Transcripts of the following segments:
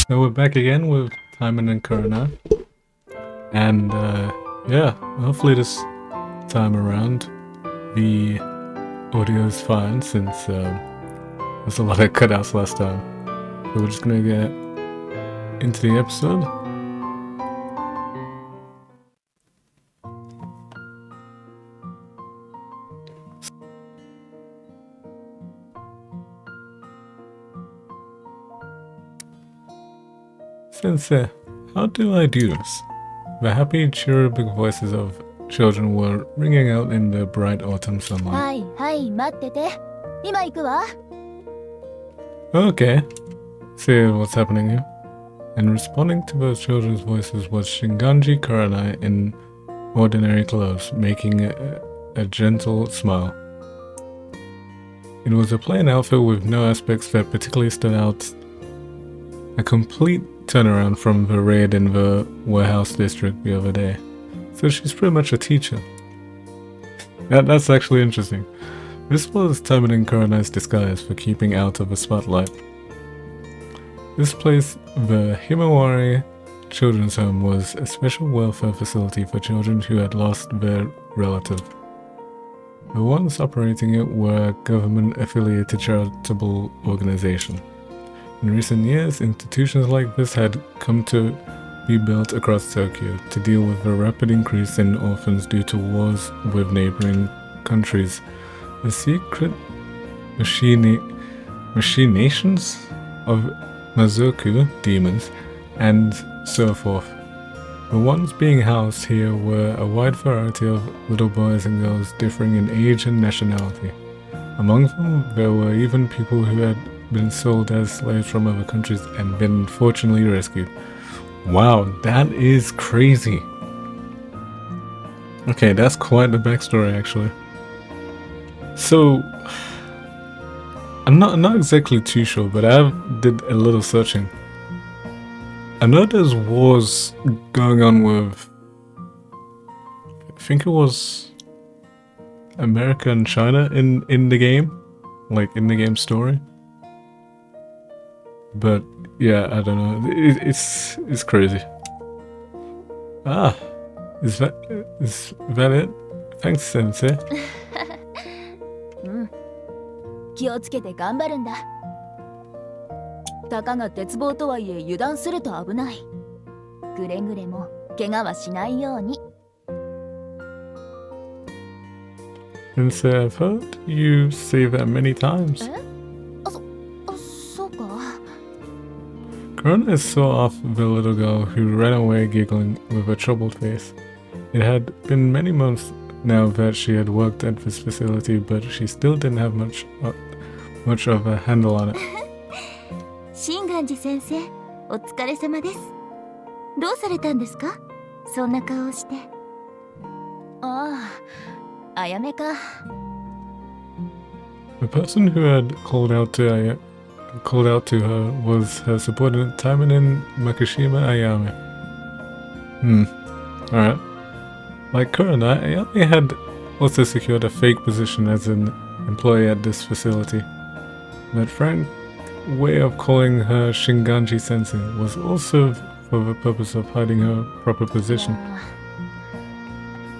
So we're back again with Taimanin Kurenai. And yeah, hopefully this time around the audio is fine since there's a lot of cutouts last time. So we're just gonna get into the episode. Sensei, how do I do this? The happy, cherubic voices of children were ringing out in the bright autumn sunlight. Okay, see what's happening here. And responding to those children's voices was Shinganji Kurenai in ordinary clothes, making a gentle smile. It was a plain outfit with no aspects that particularly stood out. A complete turnaround from the raid in the warehouse district the other day. So she's pretty much a teacher. That's actually interesting. This was Taimanin Kurenai's disguise for keeping out of the spotlight. This place, the Himawari Children's Home, was a special welfare facility for children who had lost their relative. The ones operating it were a government-affiliated charitable organization. In recent years, institutions like this had come to be built across Tokyo to deal with the rapid increase in orphans due to wars with neighboring countries, the secret machinations of Mazoku demons, and so forth. The ones being housed here were a wide variety of little boys and girls differing in age and nationality. Among them, there were even people who had been sold as slaves from other countries and been fortunately rescued. Wow, that is crazy. Okay, that's quite the backstory actually. So, I'm not exactly too sure, but I did a little searching. I know there's wars going on with, I think it was America and China in the game, like in the game story. But yeah, I don't know. It's crazy. Ah, is that it? Thanks, Sensei. 気をつけて頑張るんだ。たかが鉄棒とはいえ油断すると危ない。くれぐれも怪我はしないように。Sensei, I've heard you say that many times. Kurenai saw off the little girl who ran away giggling with a troubled face. It had been many months now that she had worked at this facility, but she still didn't have much of a handle on it. Shinganji sensei, お疲れ様です。どうされたんですか？そんな顔をして。ああ、あやめか。The person who had called out to her was her subordinate Taimanin Makishima Ayame. Alright. Like Kurenai, Ayame had also secured a fake position as an employee at this facility. That frank way of calling her Shinganji sensei was also for the purpose of hiding her proper position.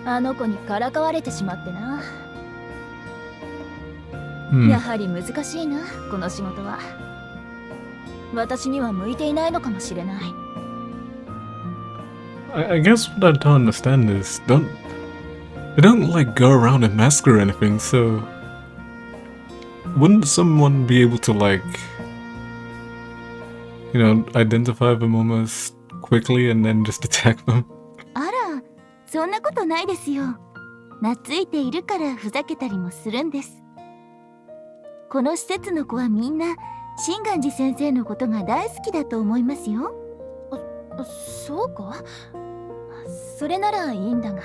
あの子にからかわれてしまってな。やはり難しいな、この仕事は。私には向いていないのかもしれない。I guess what I don't understand is they don't like go around and massacre or anything, so wouldn't someone be able to like, you know, identify them almost quickly and then just attack them? あら、そんなことないですよ。懐いているからふざけたりもするんです。この施設の子はみんなシンガンジ先生のことが大好きだと思いますよ。そうか？それならいいんだが。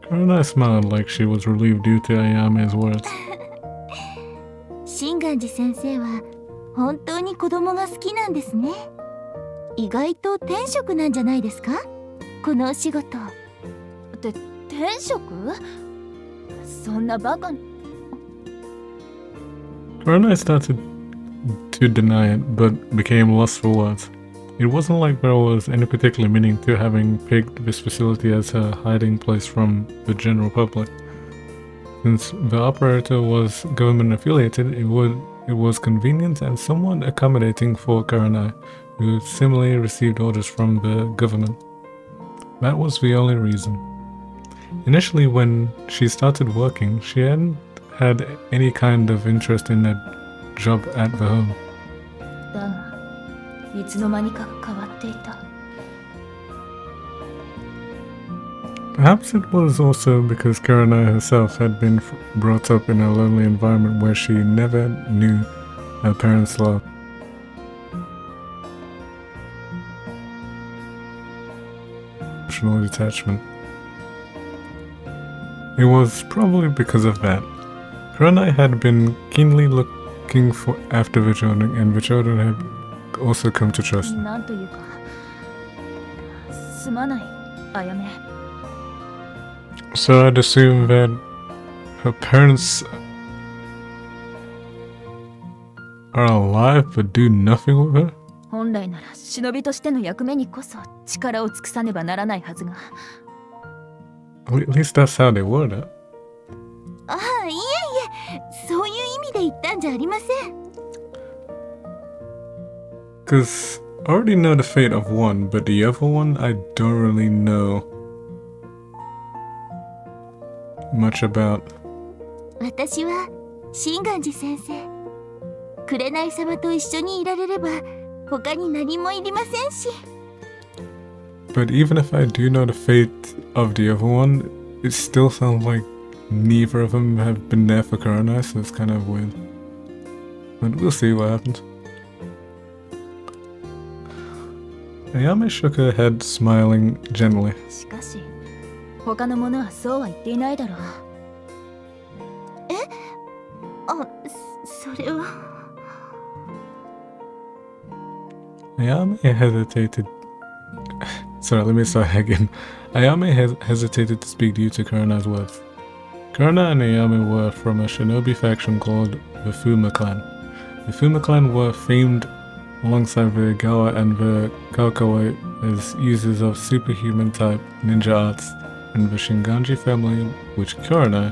Kurenai smiled like she was relieved due to Ayame's words. シンガンジ先生は本当に子供が好きなんですね。意外と天職なんじゃないですか？このお仕事。天職？そんなバカ。Kurenai started to deny it, but became lost for words. It wasn't like there was any particular meaning to having picked this facility as her hiding place from the general public. Since the operator was government affiliated, it was convenient and somewhat accommodating for Kurenai, who similarly received orders from the government. That was the only reason. Initially, when she started working, she hadn't had any kind of interest in a job at the home. だが、いつの間にか変わっていた。Perhaps it was also because Kurenai herself had been brought up in a lonely environment where she never knew her parents' love. Emotional detachment. It was probably because of that. Kurenai had been keenly looking after the children, and the children had also come to trust her. なんというか、すまない、あやめ。So I'd assume that her parents are alive but do nothing with her? 本来なら忍びとしての役目にこそ力を尽くさねばならないはずが。At least that's how they were, that. ああ、いえいえ、そういう意味で言ったんじゃありません。Because I already know the fate of one, but the other one I don't really know much about. 私は心願寺先生、紅様と一緒にいられれば他に何もいりませんし。But even if I do know the fate of the other one, it still sounds like neither of them have been there for Kurenai, so it's kind of weird. But we'll see what happens. Ayame shook her head, smiling gently. しかし、他の者はそうは言っていないだろう。え？あ、それは。Ayame hesitated. Sorry, let me start again. Ayame hesitated to speak due to Kurenai's words. Kurenai and Ayame were from a shinobi faction called the Fuma clan. The Fuma clan were famed alongside the Gawa and the Kaukawa as users of superhuman type ninja arts, and the Shinganji family, which Kurenai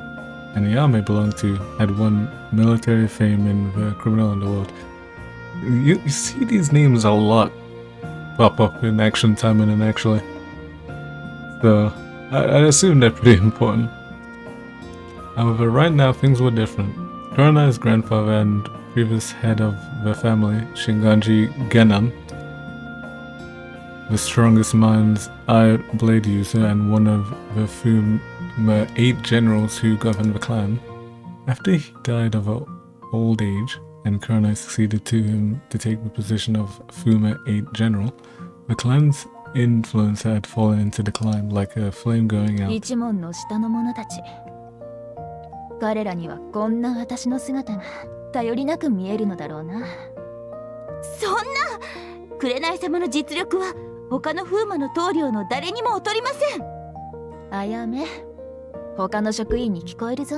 and Ayame belonged to, had won military fame in the criminal underworld. You see these names a lot pop up in Action Taimanin, actually. So, I assume they're pretty important. However, right now things were different. Kurenai's grandfather and previous head of the family, Shinganji Genan, the strongest mind's eye blade user and one of the Fuma 8 generals who governed the clan, after he died of old age, and Kurenai succeeded to him to take the position of Fuma 8 general, the clan's influence had fallen into decline like a flame going out. 一門の下の者たち。彼らにはこんな私の姿が頼りなく見えるのだろうな。そんな！紅様の実力は他の風魔の棟梁の誰にも劣りません。あやめ、他の職員に聞こえるぞ。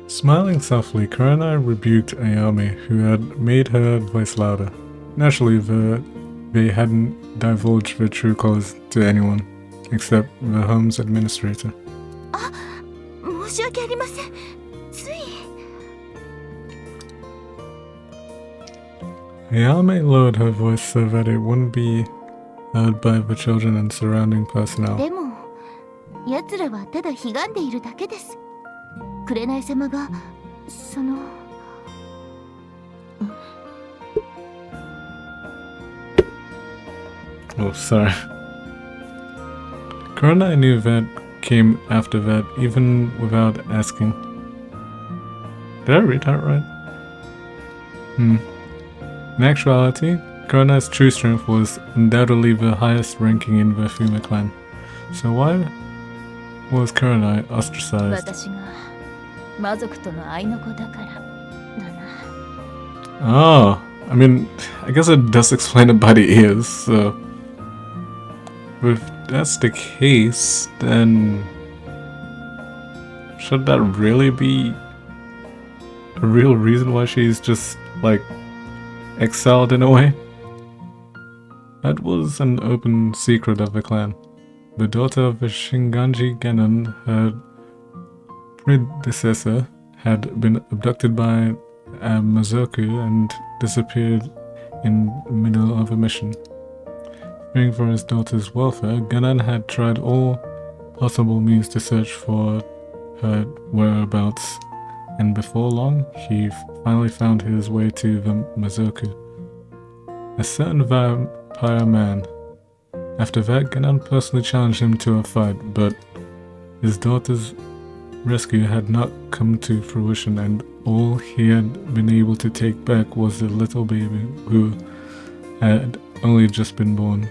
Smiling softly, Kurenai rebuked Ayame, who had made her voice louder. Naturally, they hadn't divulged their true colors to anyone, except the home's administrator. あ、申し訳ありません。つい。Ayame lowered her voice so that it wouldn't be heard by the children and surrounding personnel. でも、奴らはただひがんでいるだけです。紅様が、その。Oh, sorry. Kurenai knew that came after that, even without asking. Did I read that right? In actuality, Kurenai's true strength was undoubtedly the highest ranking in the Fuma clan. So why was Kurenai ostracized? 私が魔族との愛の子だからだな。 Oh, I mean, I guess it does explain about the ears, so if that's the case, then should that really be a real reason why she's just, like, exiled in a way? That was an open secret of the clan. The daughter of the Shinganji Genon, her predecessor, had been abducted by a Mazoku and disappeared in the middle of a mission. Fearing for his daughter's welfare, Genon had tried all possible means to search for her whereabouts, and before long, he finally found his way to the Mazoku, a certain vampire man. After that, Genon personally challenged him to a fight, but his daughter's rescue had not come to fruition, and all he had been able to take back was the little baby who had only just been born.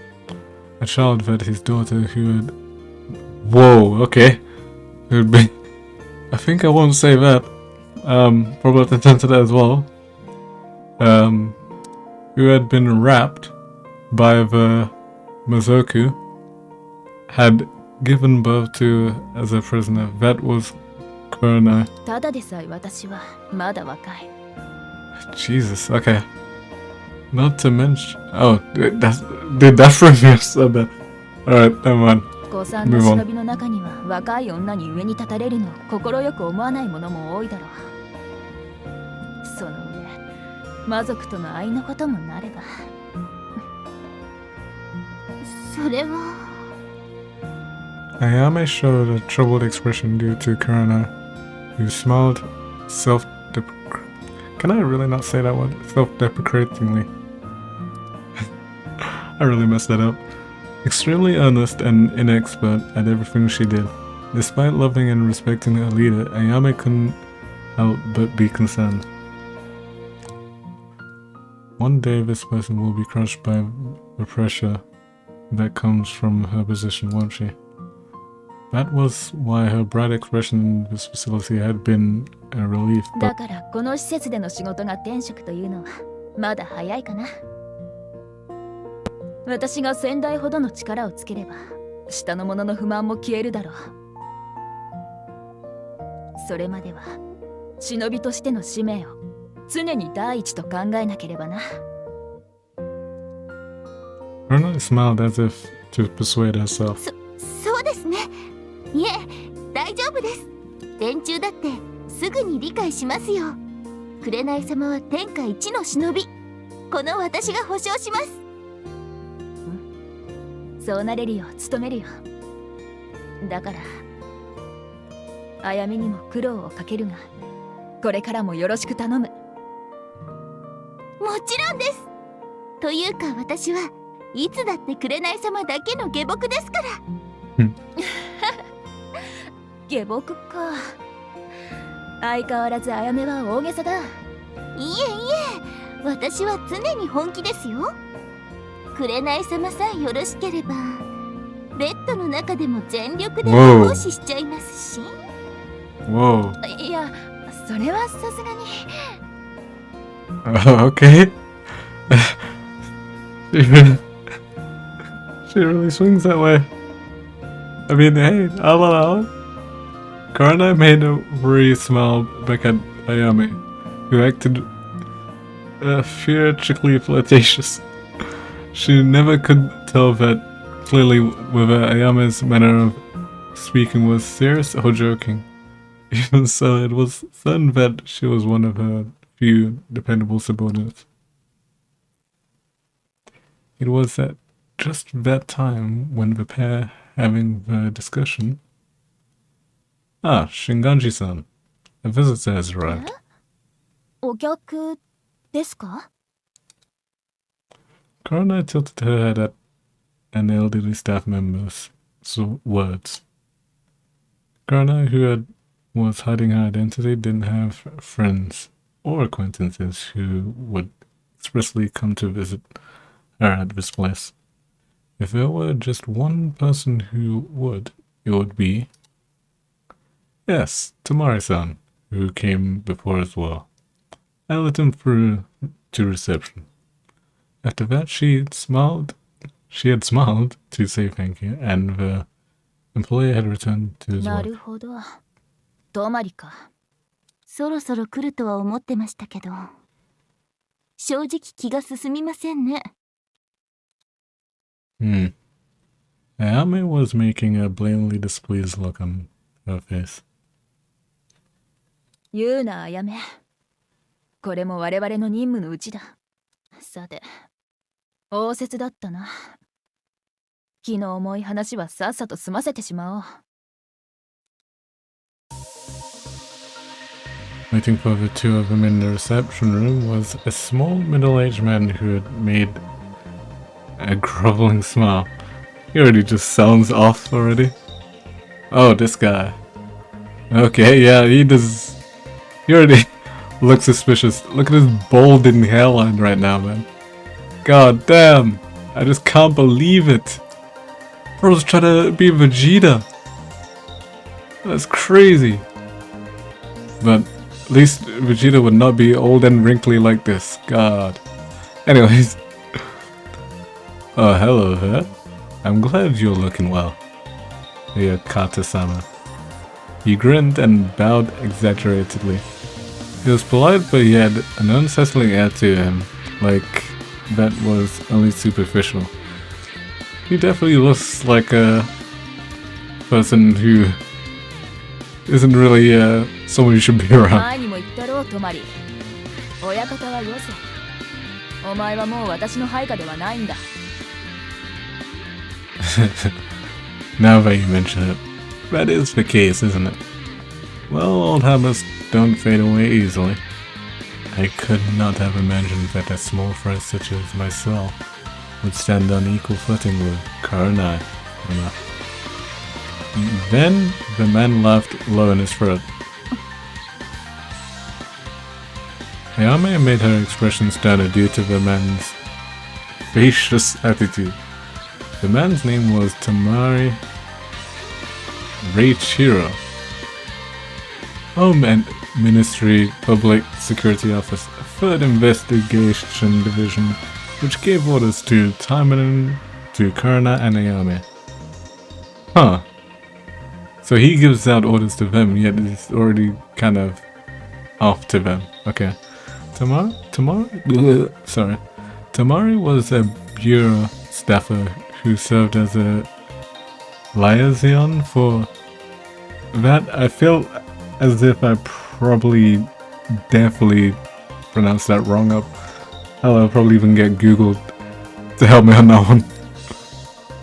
A child that his daughter who had... Whoa, okay. Who had been... I think I won't say that. Probably have to censor that as well. Who had been wrapped by the Mazoku, had given birth to as a prisoner. That was Kurenai. Jesus, okay. Not to mention... Oh, that's from me so bad. Alright, never mind. Move on. の中には若い女に上に立たれるのを快く思わない者も多いだろう。その上、魔族との愛のこともなれば。それは。Ayame showed a troubled expression due to Kurenai, who smiled Can I really not say that word? Self-deprecatingly. I really messed that up. Extremely earnest and inexpert at everything she did. Despite loving and respecting her leader, Ayame couldn't help but be concerned. One day this person will be crushed by the pressure that comes from her position, won't she? That was why her bright expression in this facility had been a relief, but... だからこの施設での仕事が転職というのはまだ早いかな。私が1000台ほどの力をつければ下の者の不満も消えるだろう。それまでは忍びとしての使命を常に第一と考えなければな。Kurenai smiled as if to persuade herself. そうですね。いえ、大丈夫です。連中だってすぐに理解しますよ。紅様は天下一の忍び。この私が保証します。そうなれるよう努めるよ。だからあやみにも苦労をかけるが、これからもよろしく頼む。もちろんです。というか私はいつだって紅様だけの下僕ですから。下僕か。相変わらずあやめは大げさだ。いえいえ、私は常に本気ですよ。紅様さえよろしければベッドの中でも全力で奉仕しちゃいますし。いや、それはさすがに。Okay. She really swings that way. I mean, hey, I'll allow it. Kurenai made a worried smile back at Ayame, who acted theatrically flirtatious. She never could tell that clearly whether Ayame's manner of speaking was serious or joking. Even so, it was certain that she was one of her few dependable subordinates. It was at just that time when the pair having the discussion. Ah, Shinganji-san. A visitor has arrived. お客ですか? Kurenai tilted her head at an elderly staff member's words. Kurenai, who was hiding her identity, didn't have friends or acquaintances who would expressly come to visit her at this place. If there were just one person who would, it would be... Yes, Tamari-san, who came before as well. I let him through to reception. After that, she had smiled to say thank you, and the employee had returned to his work. 泊まりか。そろそろ来るとは思ってましたけど、正直気が進みませんね。Ayame was making a blatantly displeased look on her face. 言うな、あやめ。これも我々の任務のうちだ。さて、応接だったな。気の重い話はさっさと済ませてしまおう。Waiting for the two of them in the reception room was a small middle-aged man who had made a groveling smile. He already just sounds off already. Oh, this guy. Okay, yeah, he already looks suspicious. Look at his bolden hairline right now, man. God damn. I just can't believe it. Bro's trying to be Vegeta. That's crazy. But at least Vegeta would not be old and wrinkly like this. God. Anyways. Oh, hello there. I'm glad you're looking well. Dear Kata-sama. He grinned and bowed exaggeratedly. He was polite, but he had an unsettling air to him, like that was only superficial. He definitely looks like a person who isn't really someone you should be around. Now that you mention it, that is the case, isn't it? Well, old habits don't fade away easily. I could not have imagined that a small fry such as myself would stand on equal footing with Kurenai. Then the man laughed low in his throat. Ayame made her expression stouter due to the man's spacious attitude. The man's name was Tamari Reichiro. Home and Ministry Public Security Office, a third investigation division, which gave orders to Taimanin, to Kurenai and Ayame. Huh. So he gives out orders to them, yet it's already kind of off to them. Okay. Tamari was a bureau staffer who served as a liaison for that. I feel as if I probably definitely pronounced that wrong up. Hell, I'll probably even get Googled to help me on that one.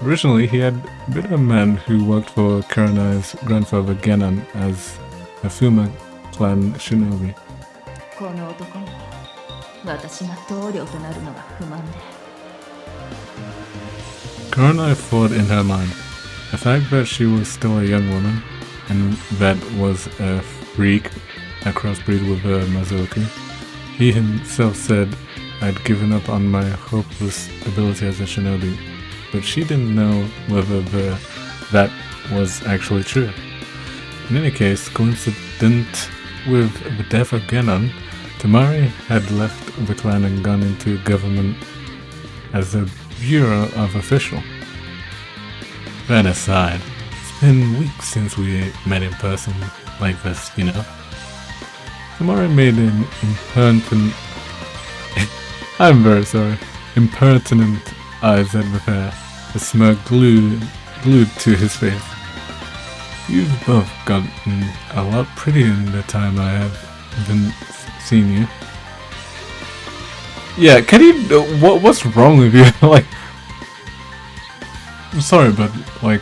Originally, he had been a man who worked for Kurenai's grandfather Genan as a Fuma clan shinobi. Kurenai thought in her mind, the fact that she was still a young woman, and that was a freak, a crossbreed with a Mazoku. He himself said, I'd given up on my hopeless ability as a shinobi, but she didn't know whether that was actually true. In any case, coincident with the death of Genon, Tamari had left the clan and gone into government as a bureau of official. That aside, it's been weeks since we met in person like this, you know. Tamari made an impertinent eyes at the pair, a smirk glued to his face. You've both gotten a lot prettier in the time I have been seeing you. Yeah, can you? What's wrong with you? Like, I'm sorry, but like,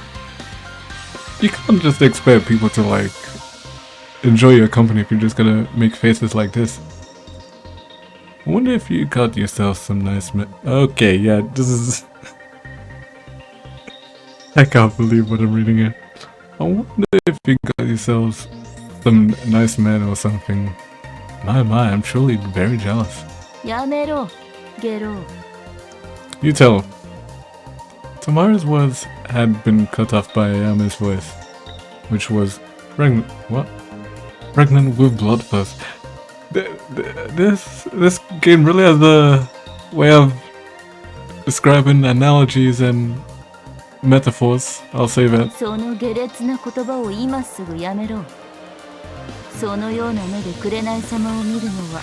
you can't just expect people to like enjoy your company if you're just gonna make faces like this. I wonder if you got yourself some nice okay, yeah, this is... I can't believe what I'm reading here. I wonder if you got yourselves some nice men or something. My, I'm truly very jealous. You tell him. Tamara's words had been cut off by Ayame's voice, which was pregnant with blood first. This game really has a way of describing analogies and metaphors. I'll say that. そのような目で紅様を見るのは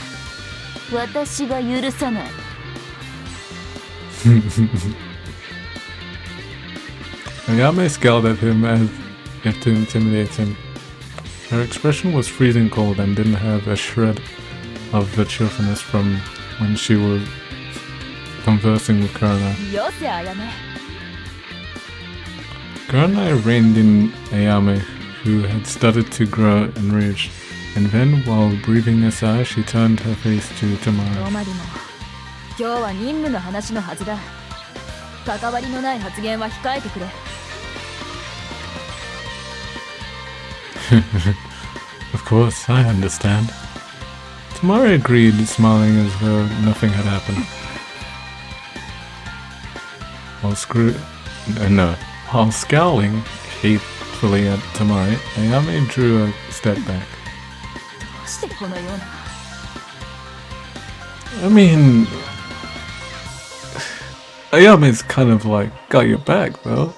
私が許さない。Ayame scowled at him as if to intimidate him. Her expression was freezing cold and didn't have a shred of the cheerfulness from when she was conversing with Kurenai. Kurenai reined in Ayame, who had started to grow enraged, and then, while breathing a sigh, she turned her face to Tamara. Of course, I understand. Tamara agreed, smiling as though nothing had happened. While scowling hatefully at Tamara, Ayame drew a step back. I mean, Ayame's kind of like got your back, though.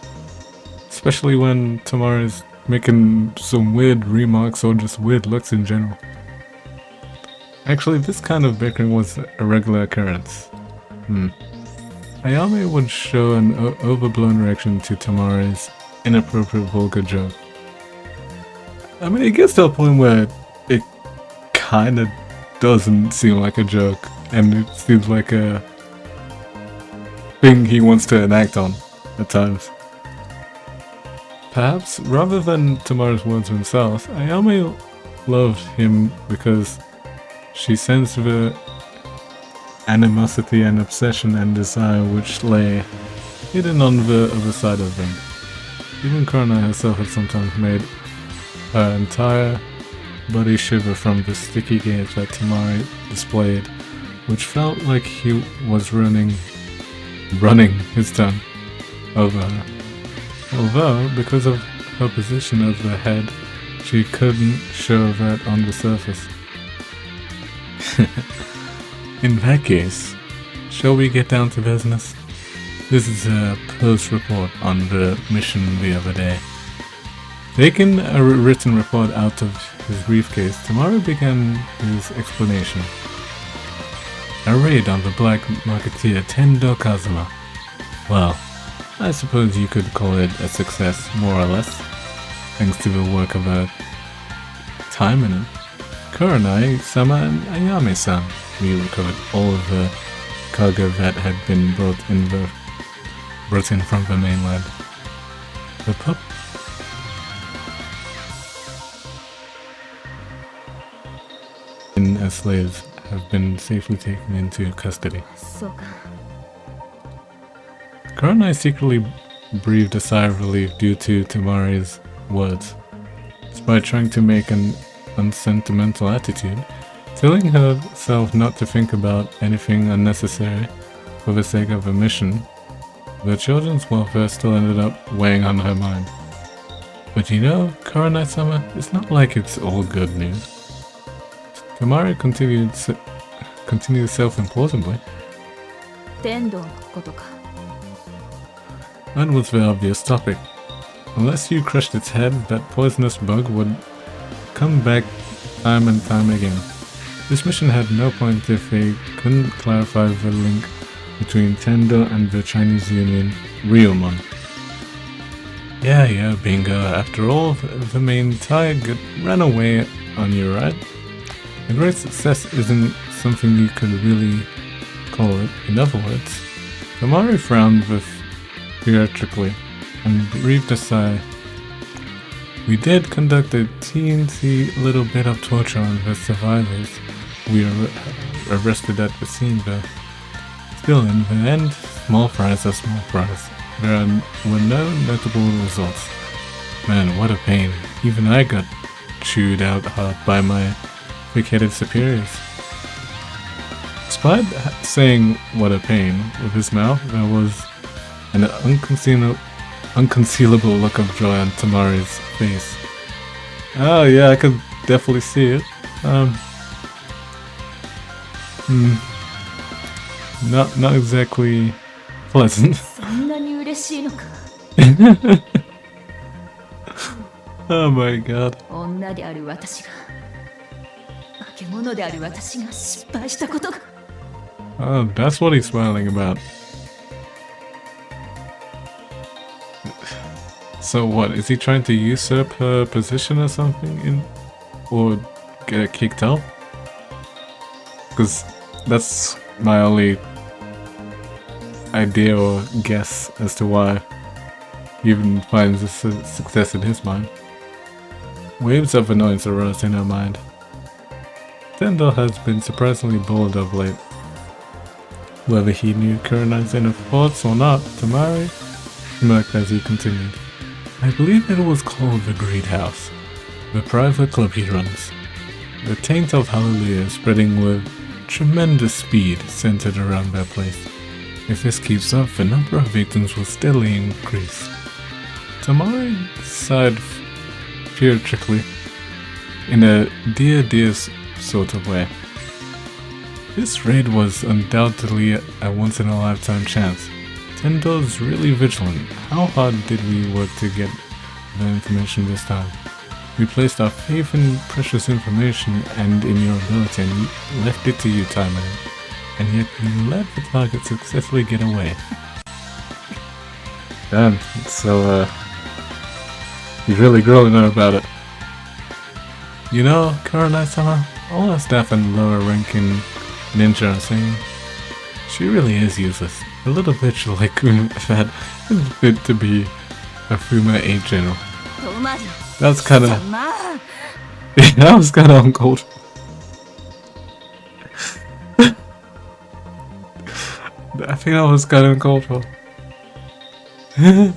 Especially when Tamara's making some weird remarks or just weird looks in general. Actually, this kind of bickering was a regular occurrence. Ayame would show an overblown reaction to Tamara's inappropriate vulgar joke. I mean, it gets to a point where it kinda doesn't seem like a joke, and it seems like a thing he wants to enact on at times. Perhaps, rather than Tamara's words themselves, Ayame loved him because she sensed the animosity and obsession and desire which lay hidden on the other side of them. Even Kurenai herself had sometimes made her entire body shiver from the sticky gaze that Tamara displayed, which felt like he was running his tongue over her. Although, because of her position as the head, she couldn't show that on the surface. In that case, shall we get down to business? This is a post-report on the mission the other day. Taking a written report out of his briefcase, Tamara began his explanation. A raid on the black marketeer Tendo Kazuma. Well, I suppose you could call it a success, more or less, thanks to the work of a Taimanin Kurenai-sama and Ayame-san. We recovered all of the cargo that had been brought in from the mainland. The pup as slaves have been safely taken into custody. Kurenai secretly breathed a sigh of relief due to Tamari's words. Despite trying to make an unsentimental attitude, telling herself not to think about anything unnecessary for the sake of a mission, the children's welfare still ended up weighing on her mind. But you know, Kurenai-sama, it's not like it's all good news. Tamara continued self-importantly. That was the obvious topic. Unless you crushed its head, that poisonous bug would come back time and time again. This mission had no point if they couldn't clarify the link between Tendo and the Chinese Union, Ryomon. Yeah, bingo. After all, the main target ran away on you, right? A great success isn't something you could really call it. In other words, Tamari frowned theatrically and breathed a sigh. We did conduct a teensy little bit of torture on the survivors we arrested at the scene, though. Still, in the end, small fries are small fries. There were no notable results. Man, what a pain. Even I got chewed out hard by my thick-headed superiors. Despite saying what a pain with his mouth, there was an unconcealable look of joy on Tamari's face. Oh yeah, I could definitely see it. Not exactly pleasant. Oh my god. Oh, that's what he's smiling about. So what, is he trying to usurp her position or something or get kicked out? Because that's my only idea or guess as to why he even finds this success in his mind. Waves of annoyance arose in her mind. Tendo has been surprisingly bold of late. Whether he knew Kurenai's inner thoughts or not, Tamari smirked as he continued. I believe it was called the Great House, the private club he runs. The taint of Hallelujah spreading with tremendous speed centered around that place. If this keeps up, the number of victims will steadily increase. Tamari sighed theatrically, in a dear sort of way. This raid was undoubtedly a once-in-a-lifetime chance. Tendo's really vigilant. How hard did we work to get the information this time? We placed our faith in precious information and in your ability and left it to you, Taimanin. And yet you let the target successfully get away. Damn, so he's really grilling her about it. You know, Kurenai-sama, all our staff and lower ranking ninja are saying she really is useless. A little bitch like that is fit to be a Fuma 8 general. That's kinda... that was kinda uncalled. I think that was kinda uncalled for. Damn.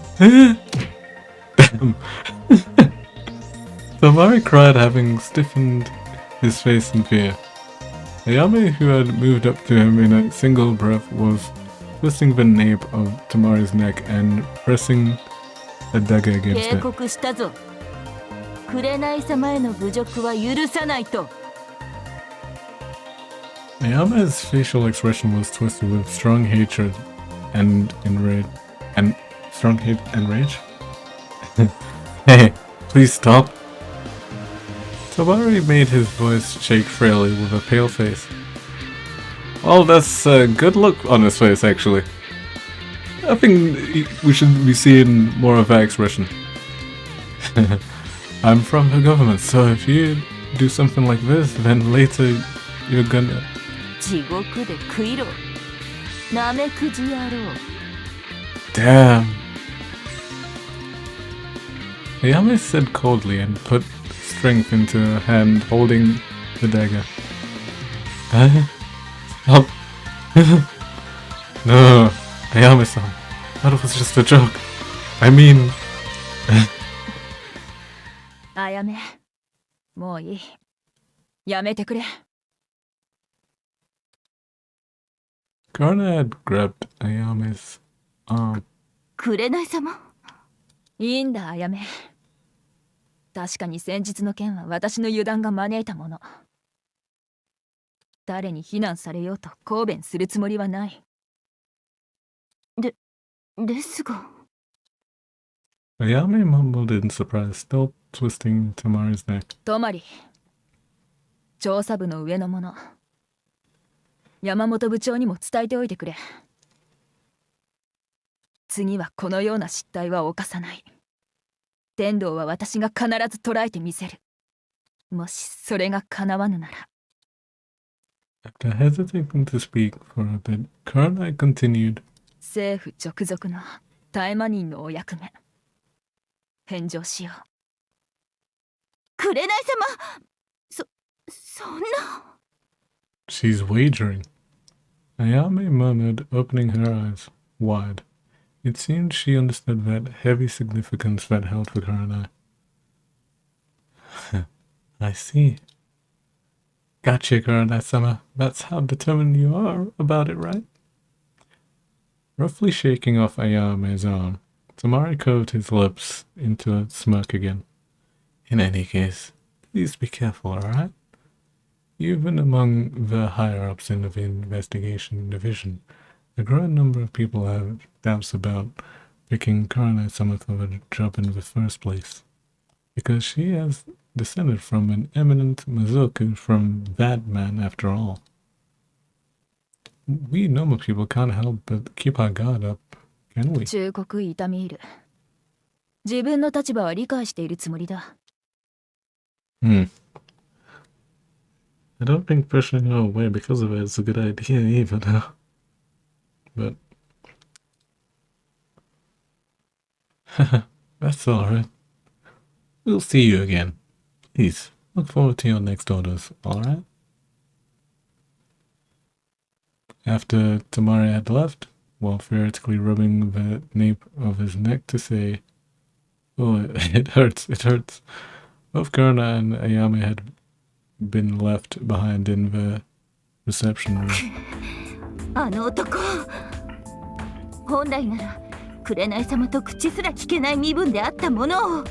Tamari cried, having stiffened his face in fear. Ayame, who had moved up to him in a single breath, was twisting the nape of Tamari's neck and pressing a dagger against it. Ayame's facial expression was twisted with strong hatred and enrage. Hey, please stop. Tamari made his voice shake frailly with a pale face. Well, that's a good look on his face, actually. I think we should be seeing more of that expression. I'm from the government, so if you do something like this, then later you're gonna... Damn. Ayame said coldly and put strength into her hand holding the dagger. Stop. No, Ayame-san, that was just a joke. I mean... Ayame, もういい。やめてくれ。Kurenai had grabbed Ayame's arm. 紅様。いいんだ、Ayame。確かに先日の件は私の油断が招いたもの。誰に非難されようと抗弁するつもりはない。ですが。Ayame mumbled in surprise, still twisting Tamari's neck. トマリ、調査部の上の者、山本部長にも伝えておいてくれ。次はこのような失態は犯さない。天道は私が必ず捕らえてみせる。もしそれが叶わぬなら。After hesitating to speak for a bit, Kurenai continued. 政府直属の大魔人のお役目。返上しよう。紅様、そんな。She's wagering. Ayame murmured, opening her eyes wide. It seemed she understood that heavy significance that held for Kurenai. I see. Gotcha, Kurenai-sama. That's how determined you are about it, right? Roughly shaking off Ayame's arm, Tamari curved his lips into a smirk again. In any case, please be careful, alright? Even among the higher-ups in the investigation division, a growing number of people have doubts about picking Kurenai-sama for the job in the first place, because she has descended from an eminent Mazoku from that man after all. We normal people can't help but keep our guard up, can we? 忠告痛み入る。自分の立場は理解しているつもりだ。I don't think pushing her away because of it is a good idea either, though. But that's alright. We'll see you again. Please, look forward to your next orders, alright? After Tamari had left, while theoretically rubbing the nape of his neck to say, "Oh, it hurts, it hurts," both Kurenai and Ayame had been left behind in the reception room. あの男、本来なら紅様と口すら聞けない身分であったものを。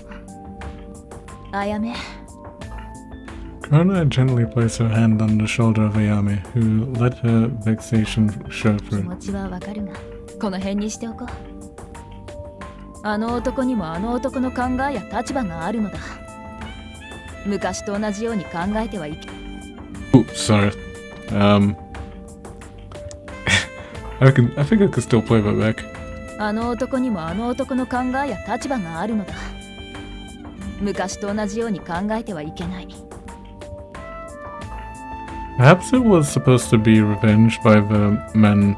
あやめ。Kurenai gently placed her hand on the shoulder of Ayame, who let her vexation show 気 through. 持ちはわかるが、この辺にしておこう。あの男にもあの男の考えや立場があるのだ。昔と同じように考えてはいけ。Oh, sorry. I think I could still play that back. あの男にもあの男の考えや立場があるのだ。昔と同じように考えてはいけない。Perhaps it was supposed to be revenge by the men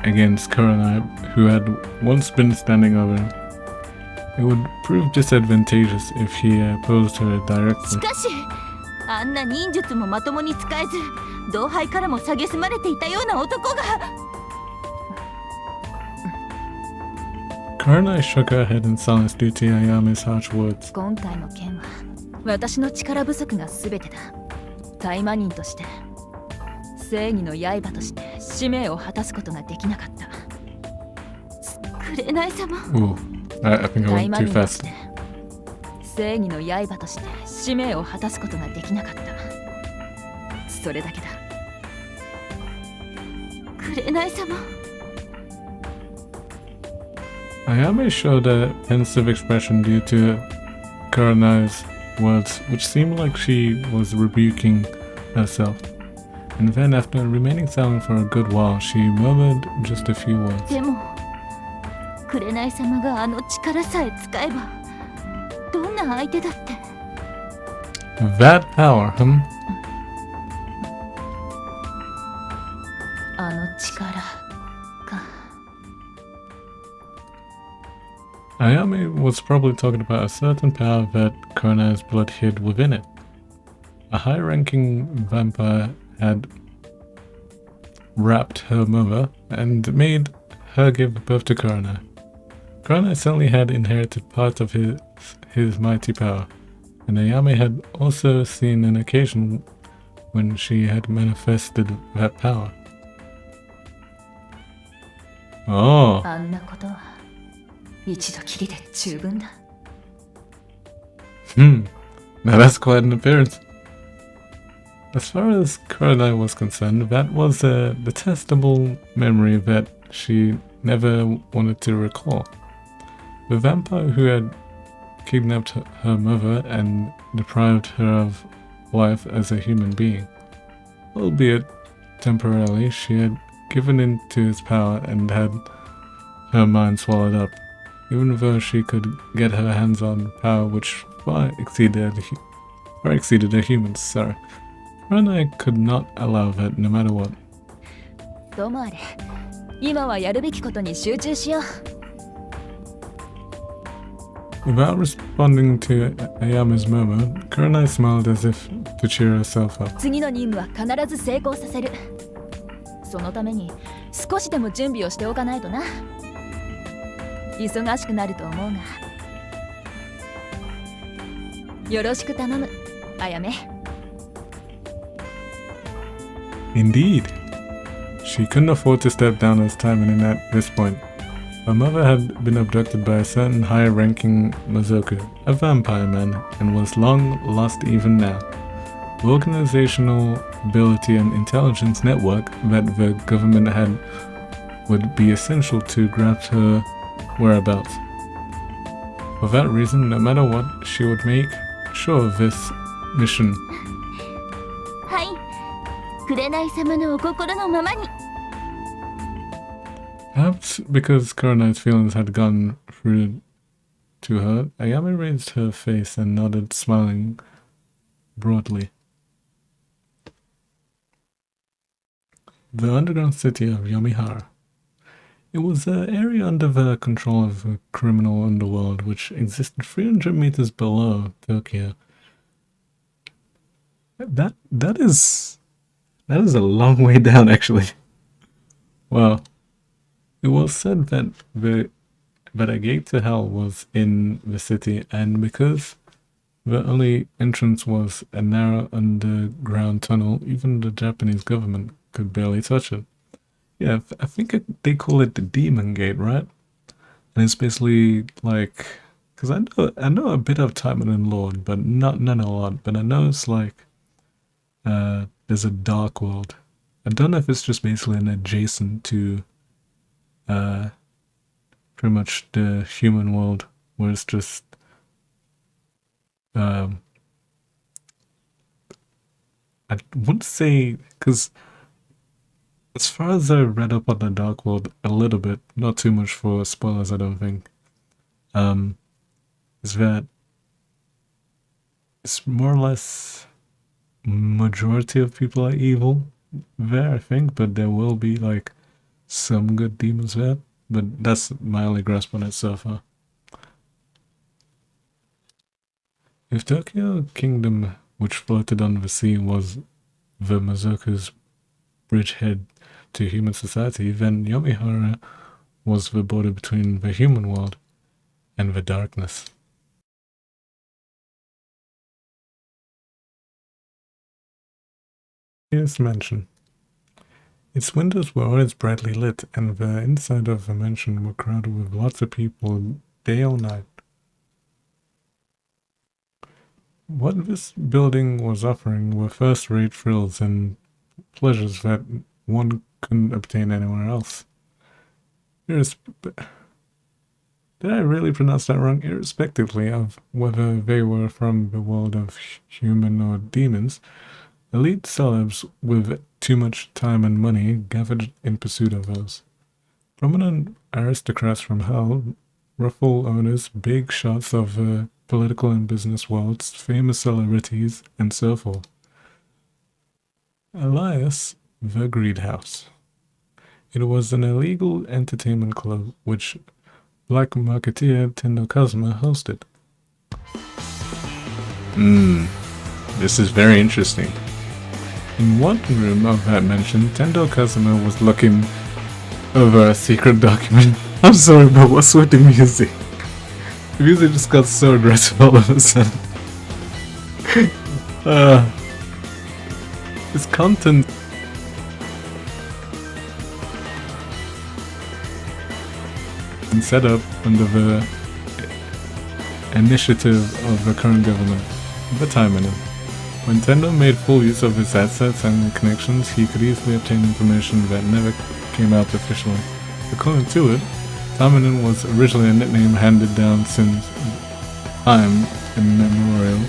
against Kurenai, who had once been standing over him. It would prove disadvantageous if he opposed her し directly. かし、あんな忍術もまともに使えず、同輩からも蔑まれていたような男が。Kurenai shook her head in silence due to Ayame's harsh words. 今回の件は私の力不足が全てだ。大魔人として正義の刃として使命を果たすことができなかった。紅様。 Ooh, I think I 大 went 魔 too 人と fast. して正義の刃として使命を果たすことができなかった。それだけだ。紅様。Ayame showed a pensive expression due to Kurenai's words, which seemed like she was rebuking herself. And then, after remaining silent for a good while, she murmured just a few words. でも、紅様があの力さえ使えば、どんな相手だって。That power, あの力か。Ayame was probably talking about a certain power that Kurenai's blood hid within it. A high-ranking vampire had wrapped her mother and made her give birth to Kurenai. Kurenai certainly had inherited part of his mighty power, and Ayame had also seen an occasion when she had manifested that power. Oh. あんなことは一度きりで十分だ。Now that's quite an appearance. As far as Kurenai was concerned, that was a detestable memory that she never wanted to recall. The vampire who had kidnapped her mother and deprived her of life as a human being. Albeit temporarily, she had given in to his power and had her mind swallowed up, even though she could get her hands on power which far exceeded a human's. Sorry. Kurenai could not allow that no matter what. ともあれ、今はやるべきことに集中しよう。Without responding to Ayame's murmur, Kurenai smiled as if to cheer herself up. 次の任務は必ず成功させる。そのために少しでも準備をしておかないとな。忙しくなると思うが。よろしく頼む、あやめ。Indeed. She couldn't afford to step down as Taimanin at this point. Her mother had been abducted by a certain high-ranking Mazoku, a vampire man, and was long lost even now. The organizational ability and intelligence network that the government had would be essential to grasp her whereabouts. For that reason, no matter what she would make, sure of this mission. はい、紅様のお心のままに。 Perhaps because Kurenai's feelings had gone through to her, Ayame raised her face and nodded, smiling broadly. The underground city of Yomihara. It was an area under the control of the criminal underworld which existed 300 meters below Tokyo. That is a long way down, actually. Wow. It was said that a gate to hell was in the city, and because the only entrance was a narrow underground tunnel, even the Japanese government could barely touch it. Yeah, I think they call it the Demon Gate, right? And it's basically like, because I know a bit of Taimanin lore, but not a lot. But I know it's like there's a dark world. I don't know if it's just basically an adjacent to pretty much the human world, where it's just I wouldn't say, because as far as I read up on the Dark World a little bit, not too much for spoilers I don't think, is that it's more or less majority of people are evil there, I think, but there will be like some good demons there, but that's my only grasp on it so far. If Tokyo Kingdom, which floated on the sea, was the Mazoku's bridgehead to human society, then Yomihara was the border between the human world and the darkness. Here's mansion. Its windows were always brightly lit, and the inside of the mansion were crowded with lots of people day or night. What this building was offering were first-rate thrills and pleasures that one couldn't obtain anywhere else. Did I really pronounce that wrong? Irrespectively of whether they were from the world of human or demons, elite celebs with too much time and money gathered in pursuit of those. Prominent aristocrats from hell, ruffle owners, big shots of the political and business worlds, famous celebrities, and so forth. Elias, the Greed House. It was an illegal entertainment club which black marketeer Tendo Kazuma hosted. This is very interesting. In one room of that mansion, Tendo Kazuma was looking over a secret document. I'm sorry, but what's with the music? The music just got so aggressive all of a sudden. This content and set up under the initiative of the current government, the Taimanin. When Tendo made full use of his assets and connections, he could easily obtain information that never came out officially. According to it, Taimanin was originally a nickname handed down since time immemorial,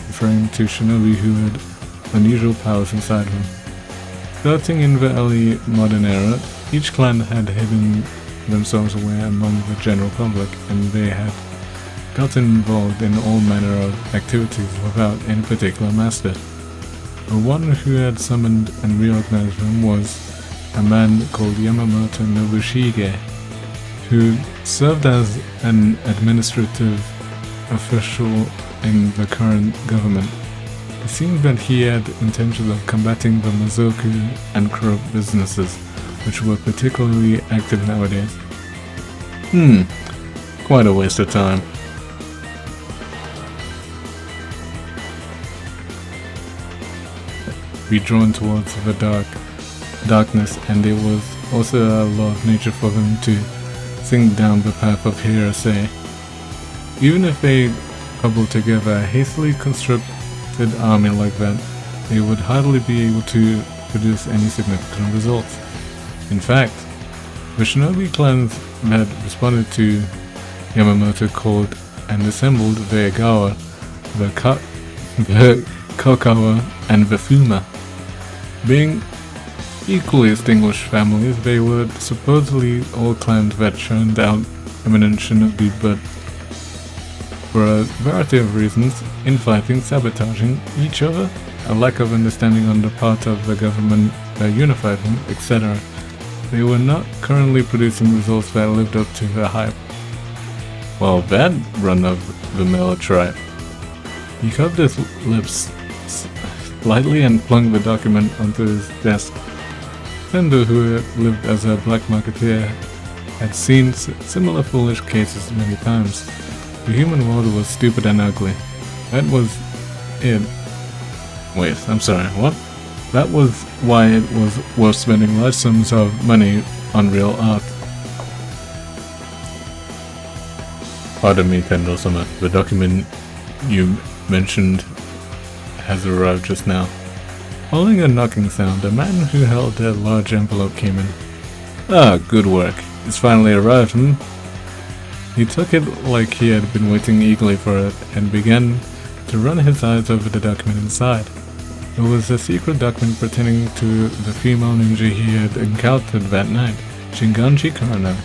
referring to shinobi who had unusual powers inside them. Starting in the early modern era, each clan had hidden themselves away among the general public, and they had gotten involved in all manner of activities without any particular master. The one who had summoned and reorganized them was a man called Yamamoto Nobushige, who served as an administrative official in the current government. It seemed that he had intentions of combating the Mazoku and corrupt businesses, which were particularly active nowadays. Quite a waste of time. Be drawn towards the darkness, and it was also a law of nature for them to sink down the path of heresy. Even if they cobbled together a hastily constructed army like that, they would hardly be able to produce any significant results. In fact, the shinobi clans that responded to Yamamoto called and assembled the Egawa, the the Kokawa, and the Fuma. Being equally distinguished families, they were supposedly all claimed that churned out eminent shinobi, but for a variety of reasons, infighting, sabotaging each other, a lack of understanding on the part of the government that unified them, etc. They were not currently producing results that lived up to the hype. Well, that run of the mill tried. He curved his lips slightly and flung the document onto his desk. Tendo, who lived as a black marketeer, had seen similar foolish cases many times. The human world was stupid and ugly. That was it. Wait, I'm sorry, what? That was why it was worth spending large sums of money on real art. Pardon me, Tendo-sama. The document you mentioned has arrived just now. Following a knocking sound, a man who held a large envelope came in. Ah, good work. It's finally arrived, hmm? He took it like he had been waiting eagerly for it and began to run his eyes over the document inside. It was a secret document pertaining to the female ninja he had encountered that night, Shinganji Kurenai.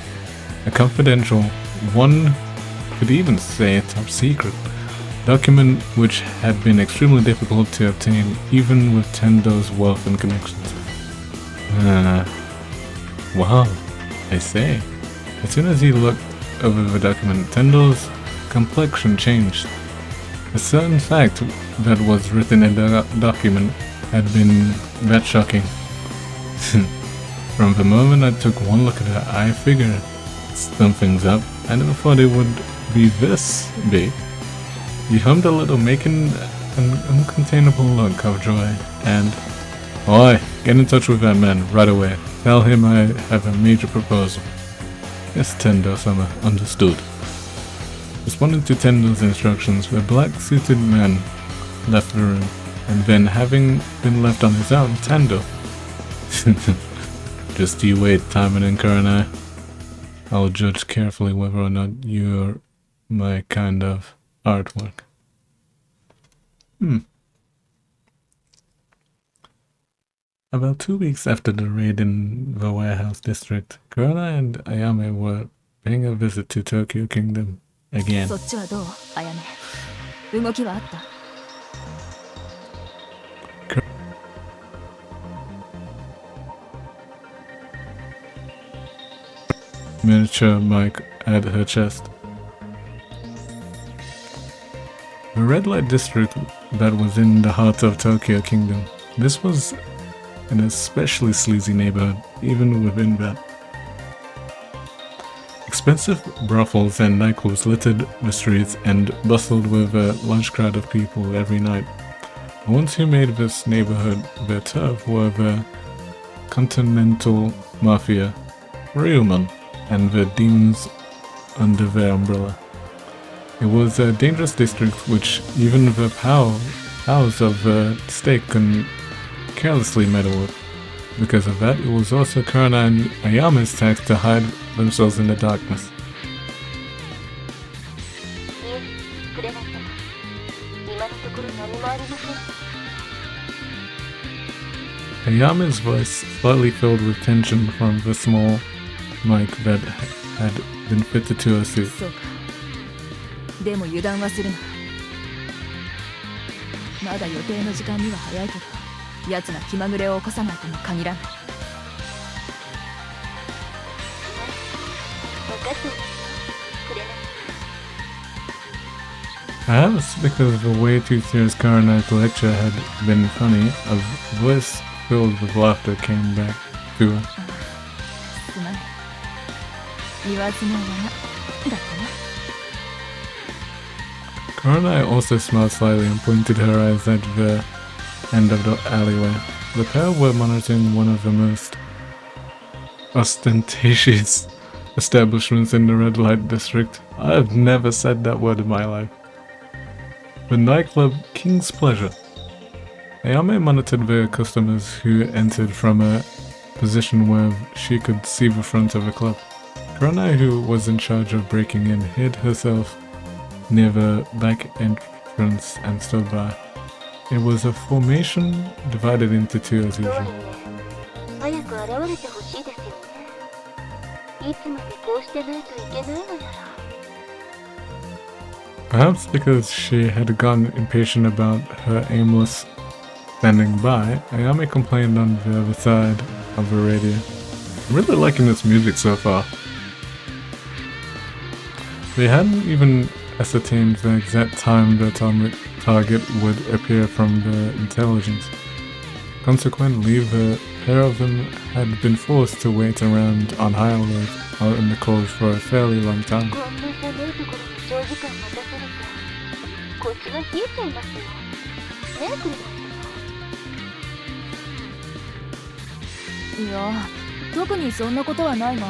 A confidential, one could even say top secret, document which had been extremely difficult to obtain even with Tendo's wealth and connections. Wow, I say. As soon as he looked over the document, Tendo's complexion changed. A certain fact that was written in the document had been that shocking. From the moment I took one look at it, I figured something's up. I never thought it would be this big. He hummed a little, making an uncontainable look of joy, and "Oi, get in touch with that man right away. Tell him I have a major proposal." Yes, Tendo-sama, understood. Responding to Tendo's instructions, the black-suited man left the room, and then, having been left on his own, Tendo. Just you wait, Taimanin Kurenai. I'll judge carefully whether or not you're my kind of artwork. About 2 weeks after the raid in the warehouse district, Kurenai and Ayame were paying a visit to Tokyo Kingdom again. そっちはどう、あやめ。動きはあった？ Miniature mic at her chest. The red light district that was in the heart of Tokyo Kingdom. This was an especially sleazy neighborhood, even within that. Expensive brothels and nightclubs littered the streets and bustled with a large crowd of people every night. The ones who made this neighborhood their turf were the Continental Mafia, Ryuman, and the demons under their umbrella. It was a dangerous district which even the powers of the state couldn't carelessly meddle with. Because of that, it was also Kurenai and Ayame's task to hide themselves in the darkness. Ayame's voice slightly filled with tension from the small mic that had been fitted to her suit. そうか。でも油断はするな。まだ予定の時間には早いけど、奴が気まぐれを起こさないとも限らない。Perhaps because the way too serious Kurenai's lecture had been funny, a voice filled with laughter came back to her. すまない。言わずもがな。だったな。 Kurenai also smiled slightly and pointed her eyes at the end of the alleyway. The pair were monitoring one of the most ostentatious establishments in the red light district. I have never said that word in my life. The nightclub King's Pleasure. Ayame monitored the customers who entered from a position where she could see the front of the club. Kurenai, who was in charge of breaking in, hid herself near the back entrance and stood by. It was a formation divided into two as とはい usual. え早く現れてほしいですよね。いつまでこうしてないといけないのやら。 Perhaps because she had gotten impatient about her aimless standing by, Ayame complained on the other side of the radio. I'm really liking this music so far. They hadn't even ascertained the exact time the atomic target would appear from the intelligence. Consequently, the pair of them had been forced to wait around on high alert out in the cold for a fairly long time. こんな寒いところに長時間待たされてこっちが冷えちゃいますよ。ねえクレナイ様。いや特にそんなことはないが。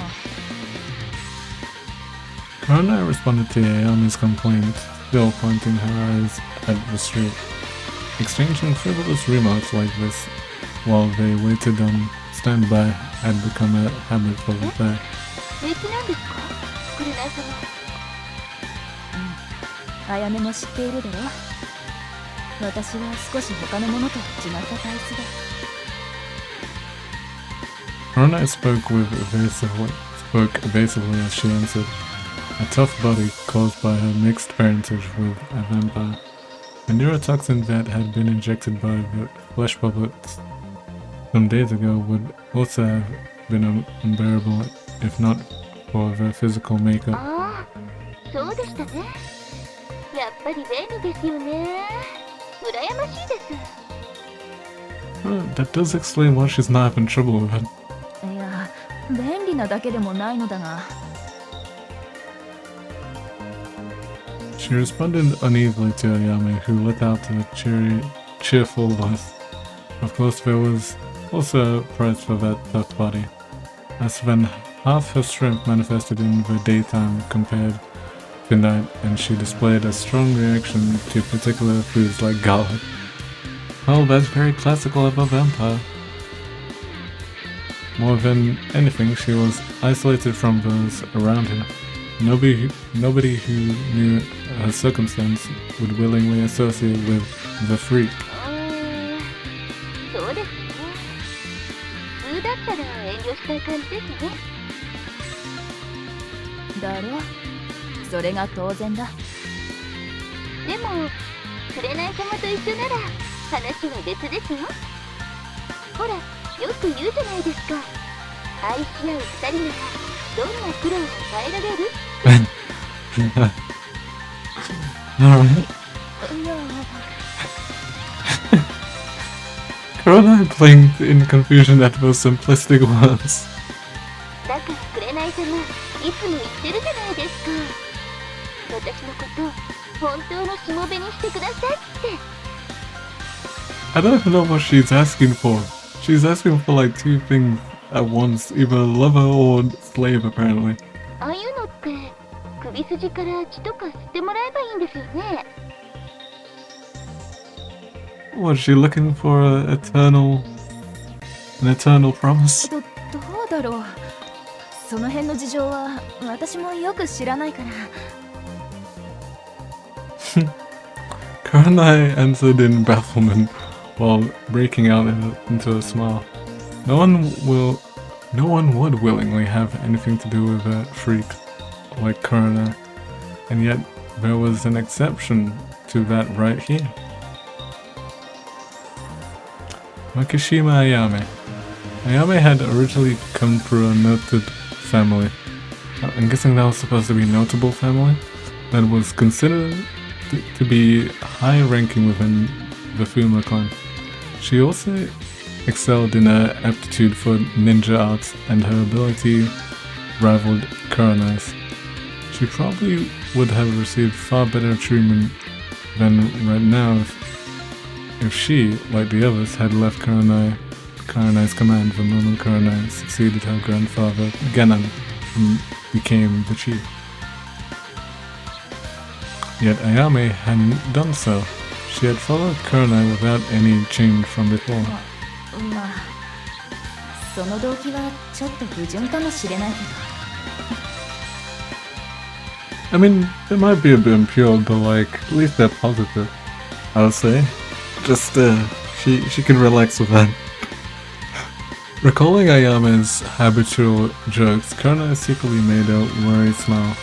Kurenai responded to Ayame's complaint, still pointing her eyes at the street. Exchanging frivolous remarks like this while they waited on standby had become a habit for the pair. 平気なんですかクレナイ様。あやめも知っているだろ。私は少し他のものと違った体質で。 Kurenai spoke evasively as she answered. A tough body caused by her mixed parentage with a vampire. A neurotoxin that had been injected by the flesh puppets some days ago would also have been unbearable if not for the physical makeup. ああ、そうでしたね。やっぱり便利ですよね。羨ましいです。That does explain why she's not having trouble with it. いや便利なだけでもないのだが。 She responded uneasily to Ayame, who let out a cheerful voice. Of course, there was also a price for that tough body, as when half her strength manifested in the daytime compared to night, and she displayed a strong reaction to particular foods like garlic. Well, that's very classical of a vampire. More than anything, she was isolated from those around her. Nobody who knew her circumstance would willingly associate with the freak. そうですね。普通だったら遠慮したい感じですね。だろ？それが当然だ。でも、紅様と一緒なら話は別ですよ。ほら、よく言うじゃないですか。愛し合う二人ならどんな苦労も耐えられる？ Alright. いや、 Kurenai blinked in confusion at those simplistic words. だから紅様、いつも言ってるじゃないですか。私のこと本当のしもべにしてくださいって。 I don't know what she's asking for. She's asking for like two things at once, either lover or slave apparently. ああいうのって首筋から血とか吸ってもらえばいいんですよね。 Was she looking for an eternal promise? どうだろう。その辺の事情は私もよく知らないから。 Kurenai answered in bafflement while breaking out into a smile. No one would willingly have anything to do with a freak like Kurenai, and yet there was an exception to that right here. Makishima Ayame. Ayame had originally come through a noted family. I'm guessing that was supposed to be notable family that was considered to be high-ranking within the Fuma clan. She also excelled in her aptitude for ninja arts, and her ability rivaled Kurenai's. She probably would have received far better treatment than right now if she, like the others, had left Kurenai's command the moment Kurenai succeeded her grandfather Genan and became the chief. Yet Ayame hadn't done so. She had followed Kurenai without any change from before. まあその動機はちょっと不純かもしれないけど。 I mean, it might be a bit impure, but like, at least they're positive, I would say. Just, she can relax with that. Recalling Ayame's habitual jokes, Kurenai secretly made a worried smile.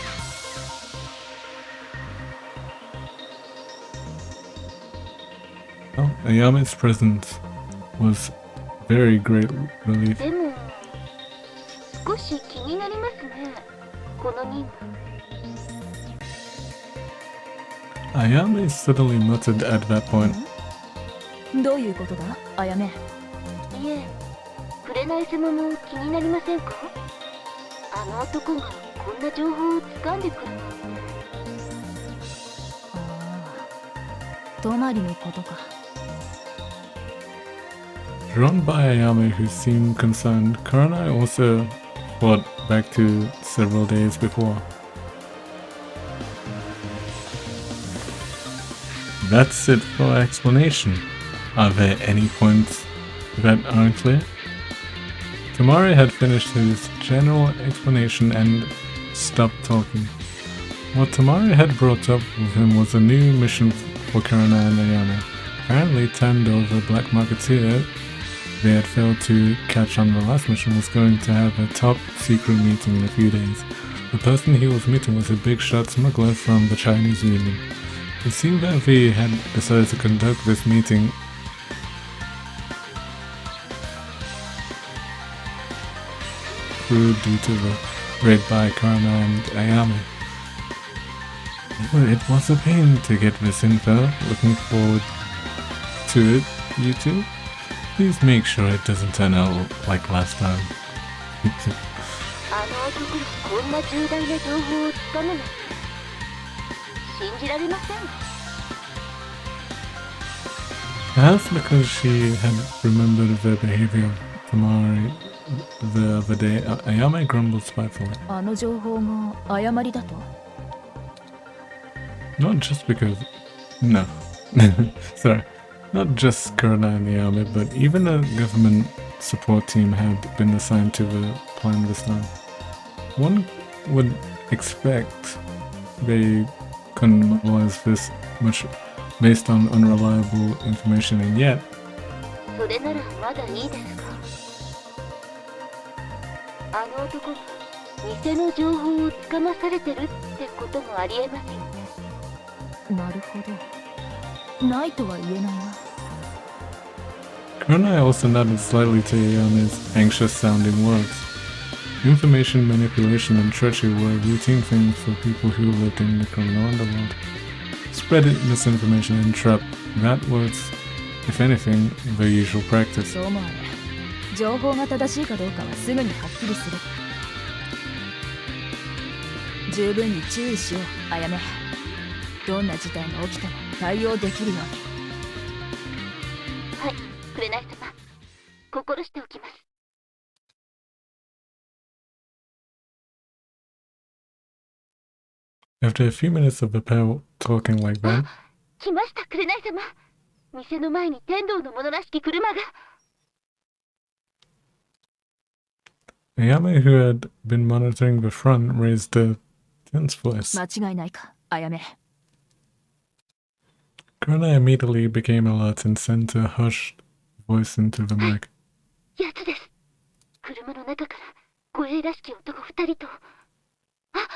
Oh, Ayame's presence was very great relief. でも少し気になりますね、この人数。 Ayame suddenly muttered at that point. どういうことだ、あやめ。いえ、紅様も気になりませんか？あの男がこんな情報を掴んでくるなんて。ああ、泊まりのことか。 Drawn by Ayame, who seemed concerned, Kurenai also thought back to several days before. That's it for explanation. Are there any points that aren't clear? Tamari had finished his general explanation and stopped talking. What Tamari had brought up with him was a new mission for Kurenai and Ayame. Apparently turned over black marketeer they had failed to catch on the last mission was going to have a top secret meeting in a few days. The person he was meeting was a big shot smuggler from the Chinese Union. It seemed that he had decided to conduct this meeting due to the raid by Kurenai and Ayame. Well, it was a pain to get this info. Looking forward to it, you two. Please make sure it doesn't turn out like last time. あの男がこんな重大な情報を掴むなんて信じられません。 Perhaps because she had remembered the behavior of Tamari the other day, Ayame grumbled spitefully. あの情報が誤りだと？ Not just because... No. Sorry. Not just Kurenai and Ayame, but even a government support team had been assigned to the plan this time. One would expect they couldn't mobilize this much based on unreliable information, and yet... それならまだいいですか？あの男が偽の情報をつかまされてるってこともありえますよね。なるほど。ないとは言えないな。 Kurenai also nodded slightly to Ayame's anxious-sounding words. Information manipulation and treachery were routine things for people who lived in the criminal underworld. Spreading misinformation and trap, that was, if anything, the usual practice. そうもあれ。情報が正しいかどうかはすぐにはっきりする。十分に注意しよう、あやめ。どんな事態が起きても対応できるように。はい、紅様。心しておきます。 After a few minutes of the pair talking like that, 来ました、紅様。店の前に天道の者らしき車が。 Ayame, who had been monitoring the front, raised a tense voice. 間違いないか、あやめ。 Kurenai immediately became alert and sent a hushed voice into the mic. やつです。車の中から護衛らしき男2人と。あ、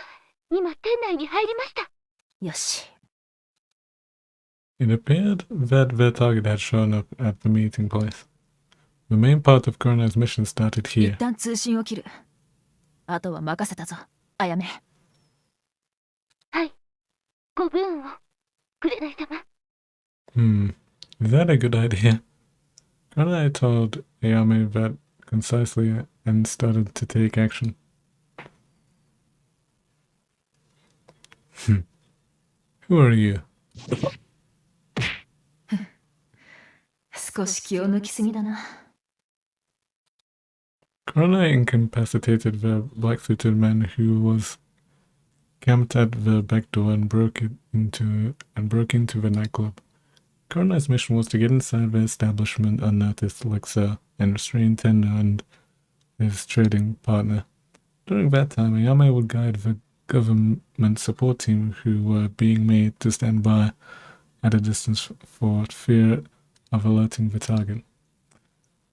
今店内に入りました。よし。 It appeared that their target had shown up at the meeting place. The main part of Kurenai's mission started 一 here. 旦通信を切る。あとは任せたぞ、あやめ。はい。ご武運を、紅様。 Is that a good idea? Kurenai told Ayame that concisely and started to take action. Who are you? 少し気を抜きすぎだな。 Kurenai incapacitated the black-suited man who was camped at the back door and broke into the nightclub. Kurenai's mission was to get inside the establishment unnoticed, like Sir, and restrain Tendo and his trading partner. During that time, Ayame would guide the government support team who were being made to stand by at a distance for fear of alerting the target.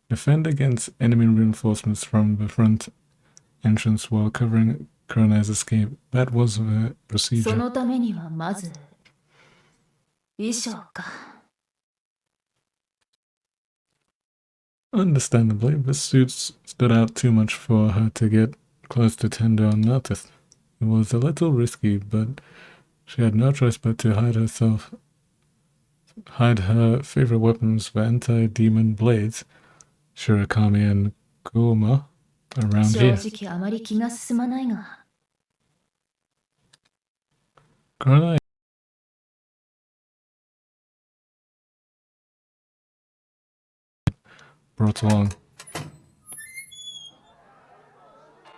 Defend against enemy reinforcements from the front entrance while covering Kurenai's escape. That was the そ procedure. のためにはまず衣装か。 Understandably, the suits stood out too much for her to get close to Tendo unnoticed. It was a little risky, but she had no choice but to hide her favorite weapons, the anti-demon blades, Shirakami and Kuma, around 正 here. 直あまり気が進まないが。 Kurenai brought along.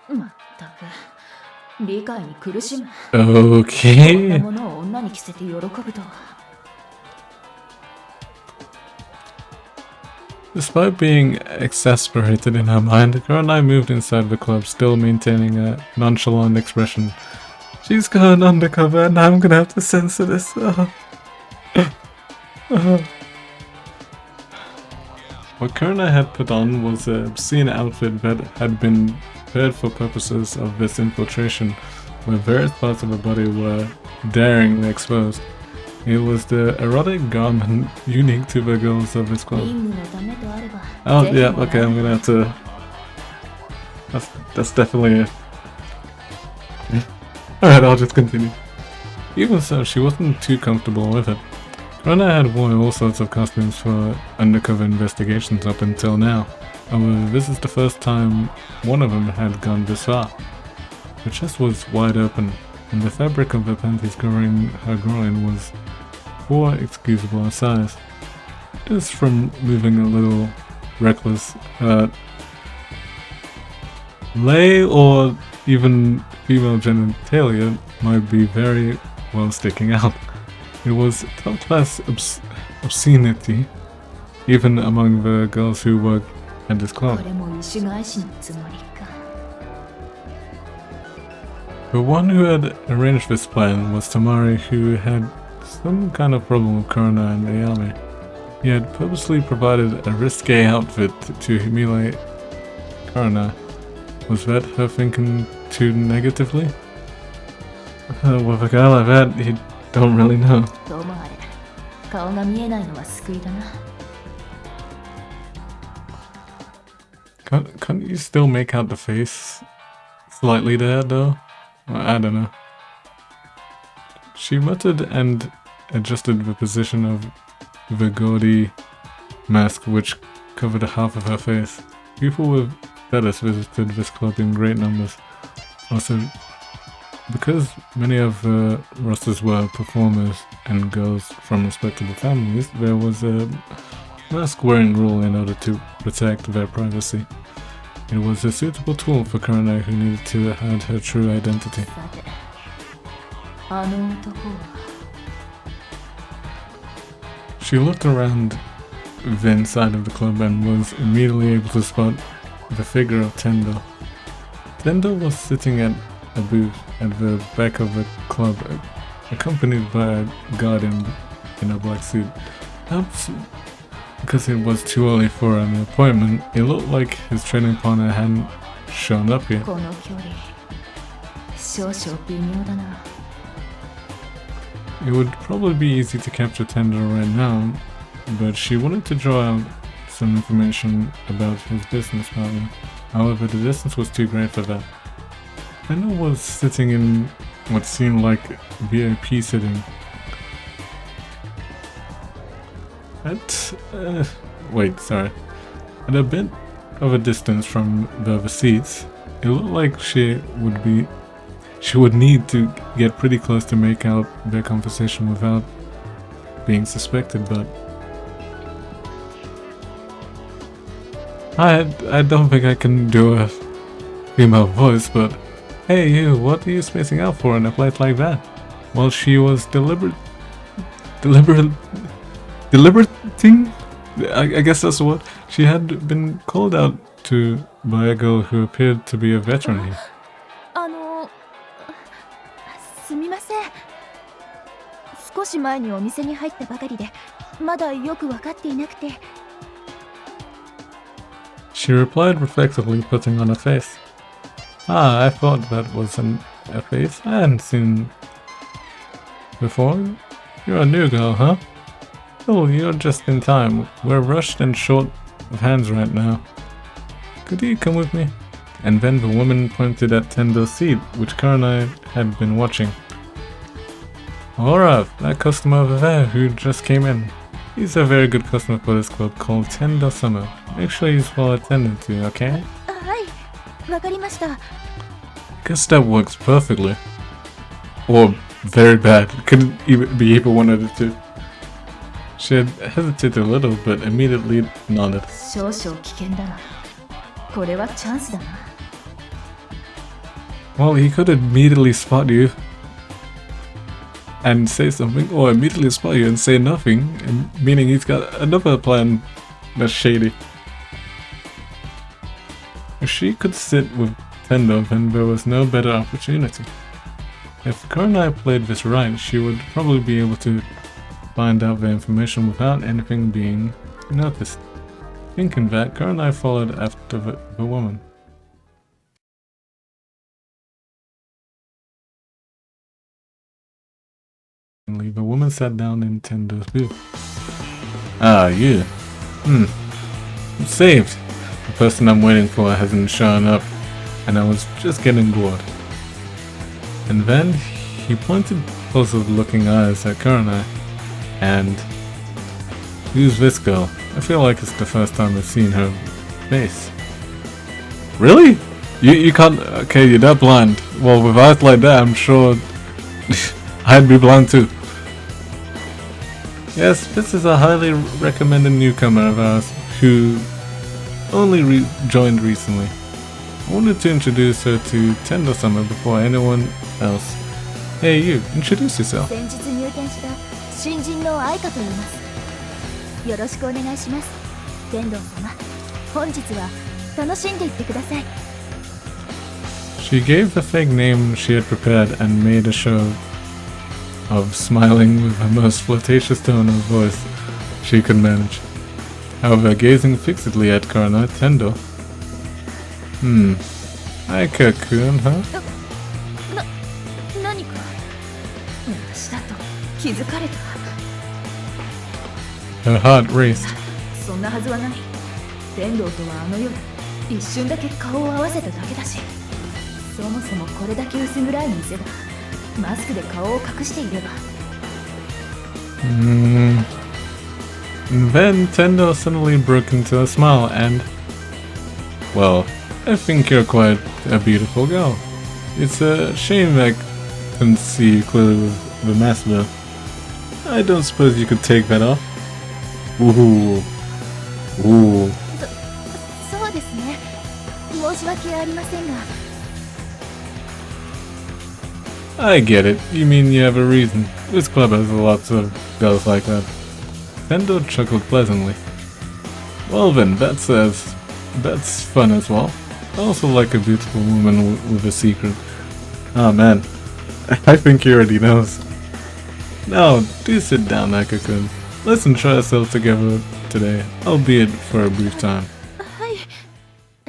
まったく理解に苦しむ。 Okay. こんなものを女に着せて喜ぶとは。 Despite being exasperated in her mind, Kurenai moved inside the club, still maintaining a nonchalant expression. She's gone undercover and I'm gonna have to censor this. What Kurenai had put on was an obscene outfit that had been prepared for purposes of this infiltration, where various parts of her body were daringly exposed. It was the erotic garment unique to the girls of this club. 任務のためとあれば。 Oh ぜひ yeah, もら okay, う I'm gonna have to. That's definitely it. Alright, I'll just continue. Even so, she wasn't too comfortable with it. Kurenai had worn all sorts of costumes for undercover investigations up until now. However, this is the first time one of them had gone this far. Her chest was wide open, and the fabric of the panties covering her groin was poor excusable size. Just from moving a little reckless, lay or even female genitalia might be very well sticking out. It was top-class obscenity, even among the girls who worked at this こ club. れも意種返しのつもりか。 The one who had arranged this plan was Tamari, who had some kind of problem with Kurenai and Ayame. He had purposely provided a risque outfit to humiliate Kurenai. Was that her thinking too negatively? With a guy like that, you don't really know. どうもあれ。顔が見えないのは救いだな。 Can't you still make out the face slightly there, though? I don't know. She muttered and adjusted the position of the gaudy mask which covered half of her face. People with status visited this club in great numbers. Also, because many of the rosters were performers and girls from respectable families, there was a mask-wearing rule in order to protect their privacy. It was a suitable tool for Kurenai, who needed to hide her true identity. さて、あの男は。 She looked around the inside of the club and was immediately able to spot the figure of Tendo. Tendo was sitting at a booth at the back of the club, accompanied by a guard in a black suit. Perhaps because it was too early for an appointment, it looked like his training partner hadn't shown up yet. この距離、少々微妙だな。 It would probably be easy to capture Tendo right now, but she wanted to draw out some information about his business partner. However, the distance was too great for that. Tendo was sitting in what seemed like VIP sitting. At a bit of a distance from the other seats, it looked like she would need to get pretty close to make out their conversation without being suspected, but I don't think I can do a female voice, but hey you, what are you spacing out for in a place like that? Well, she was deliberating? I guess that's what. She had been called out to by a girl who appeared to be a veteran here. すみません。少し前にお店に入ったばかりでまだよくわかっていなくて。 She replied reflectively, putting on a face. Ah, I thought that was a face I hadn't seen before. You're a new girl, huh? Oh, you're just in time. We're rushed and short of hands right now. Could you come with me? And then the woman pointed at Tendo's seat, which Kurenai had been watching. Alright, that customer over there who just came in. He's a very good customer for this club called Tendo-sama. Make sure he's well attended to, okay? はい、わかりました。 Guess that works perfectly. Or very bad. Couldn't even be either one of the two. She had hesitated a little, but immediately nodded. 少々危険だな。これはチャンスだな。Well, he could immediately spot you and say something, or immediately spot you and say nothing, and meaning he's got another plan that's shady. If she could sit with Tendo, then there was no better opportunity. If Kurenai played this right, she would probably be able to find out the information without anything being noticed. Thinking that, Kurenai followed after the woman. The woman sat down in Tendo's booth. Ah, you. I'm saved. The person I'm waiting for hasn't shown up, and I was just getting bored. And then he pointed puzzled-looking eyes at Kurenai, and who's this girl? I feel like it's the first time I've seen her face. Really? You can't? Okay, you're that blind. Well, with eyes like that, I'm sure I'd be blind too. Yes, this is a highly recommended newcomer of ours who only joined recently. I wanted to introduce her to Tendo-sama before anyone else. Hey you, introduce yourself. 先日入店した新人の愛花と言います。よろしくお願いします。天童様、本日は楽しんでいってください。 She gave the fake name she had prepared and made a show of smiling with the most flirtatious tone of voice she could manage. However, gazing fixedly at Kurenai, Tendo. Aika-kun, huh? 何か私だと気づかれた。 Her heart raced. そんなはずはない。天童とはあの夜一瞬だけ顔を合わせただけだし、そもそもこれだけ薄暗い店だ。マスクで顔を隠していれば。And then Tendo suddenly broke into a smile and, well, I think you're quite a beautiful girl. It's a shame I couldn't see you clearly with the mask though. I don't suppose you could take that off? Ooh. そうですね。申し訳ありませんが。 I get it. You mean you have a reason. This club has lots of girls like that. Tendo chuckled pleasantly. Well then, that's fun as well. I also like a beautiful woman with a secret. Oh man, I think he already knows. Now, do sit down, Aika-kun. Let's enjoy ourselves together today, albeit for a brief time. はい、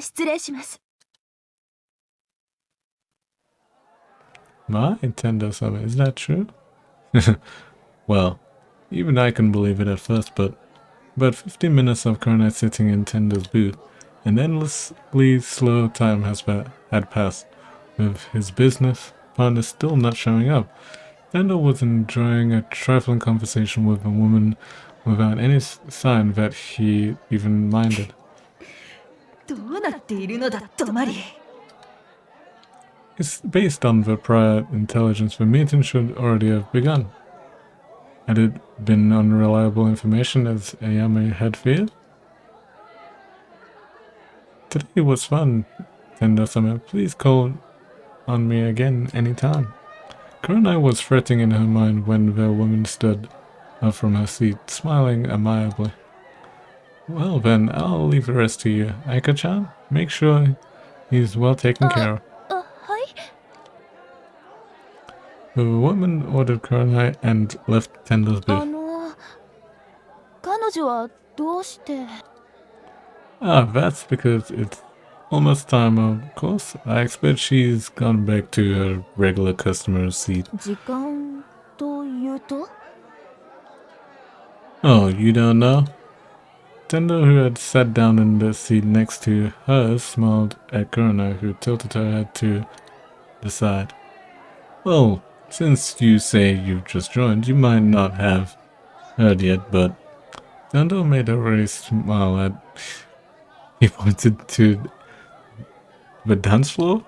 失礼します。 My Tendo-sama, is that true? Well, even I couldn't believe it at first, but about 15 minutes of Kurenai sitting in Tendo's booth, an endlessly slow time had passed, with his business partner still not showing up. Tendo was enjoying a trifling conversation with a woman without any sign that he even minded. どうなっているのだ、トマリ。 It's based on the prior intelligence. The meeting should already have begun. Had it been unreliable information as Ayame had feared? Today was fun, Tendo-sama. Please call on me again anytime. Kurenai was fretting in her mind when the woman stood up from her seat, smiling amiably. Well then, I'll leave the rest to you. Aika-chan, make sure he's well taken care of. はい。 The woman ordered Kurenai and left Tendo's booth. 女はどうして。 Ah, that's because it's almost time, of course. I expect she's gone back to her regular customer seat. 時間というと。 Oh, you don't know? Tendo, who had sat down in the seat next to her, smiled at Kurenai, who tilted her head to the side. Well, since you say you've just joined, you might not have heard yet, but Tendo made a really smile at. He pointed to the dance floor.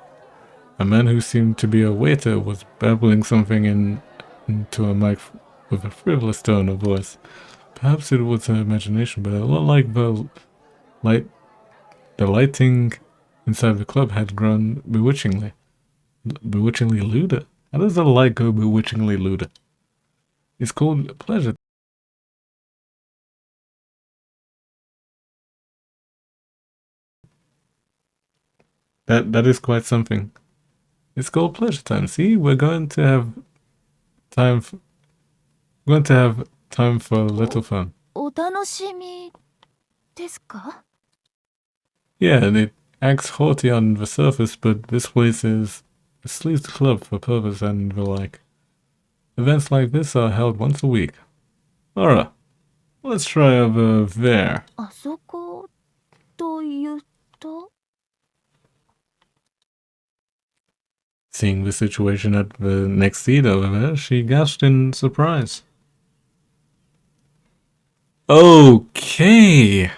A man who seemed to be a waiter was babbling something into a mic with a frivolous tone of voice. Perhaps it was her imagination, but it looked like the lighting inside the club had grown bewitchingly looter. How does the light go bewitchingly looter? It's called pleasure. That is quite something. It's called pleasure time. See, we're going to have time. We're going to have time for a little fun. お楽しみですか。 Yeah, and it acts haughty on the surface, but this place is a sleaze club for purpose and the like. Events like this are held once a week. Alright, let's try over there. あそこというと。 Seeing the situation at the next seat over there, she gasped in surprise. Okay!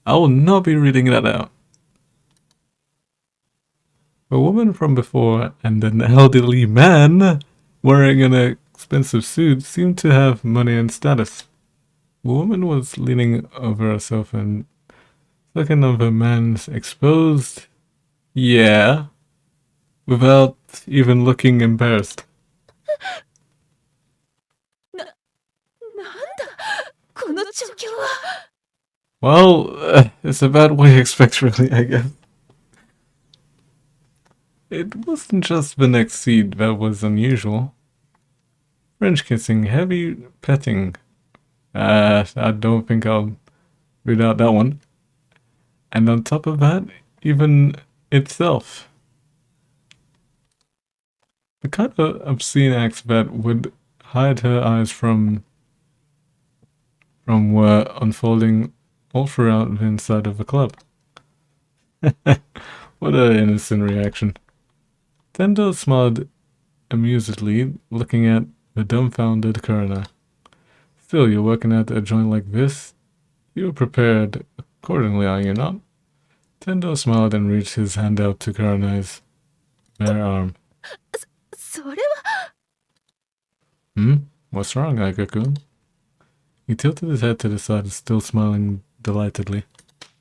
I will not be reading that out. A woman from before and an elderly man wearing an expensive suit seemed to have money and status. The woman was leaning over herself and looking of a man's exposed, yeah, without even looking embarrassed. なんだこの状況は。 Well, it's about what you expect, really, I guess. It wasn't just the next seat that was unusual. French kissing, heavy petting. I don't think I'll read out that one. And on top of that, even itself. The kind of obscene acts that would hide her eyes from were unfolding all throughout the inside of the club. What an innocent reaction. Tendo smiled amusedly, looking at the dumbfounded Kurenai. Still, you're working at a joint like this? You're prepared accordingly, are you not? Tendo smiled and reached his hand out to Kurenai's bare arm. それは。 What's wrong, Aika-kun? He tilted his head to the side, still smiling delightedly.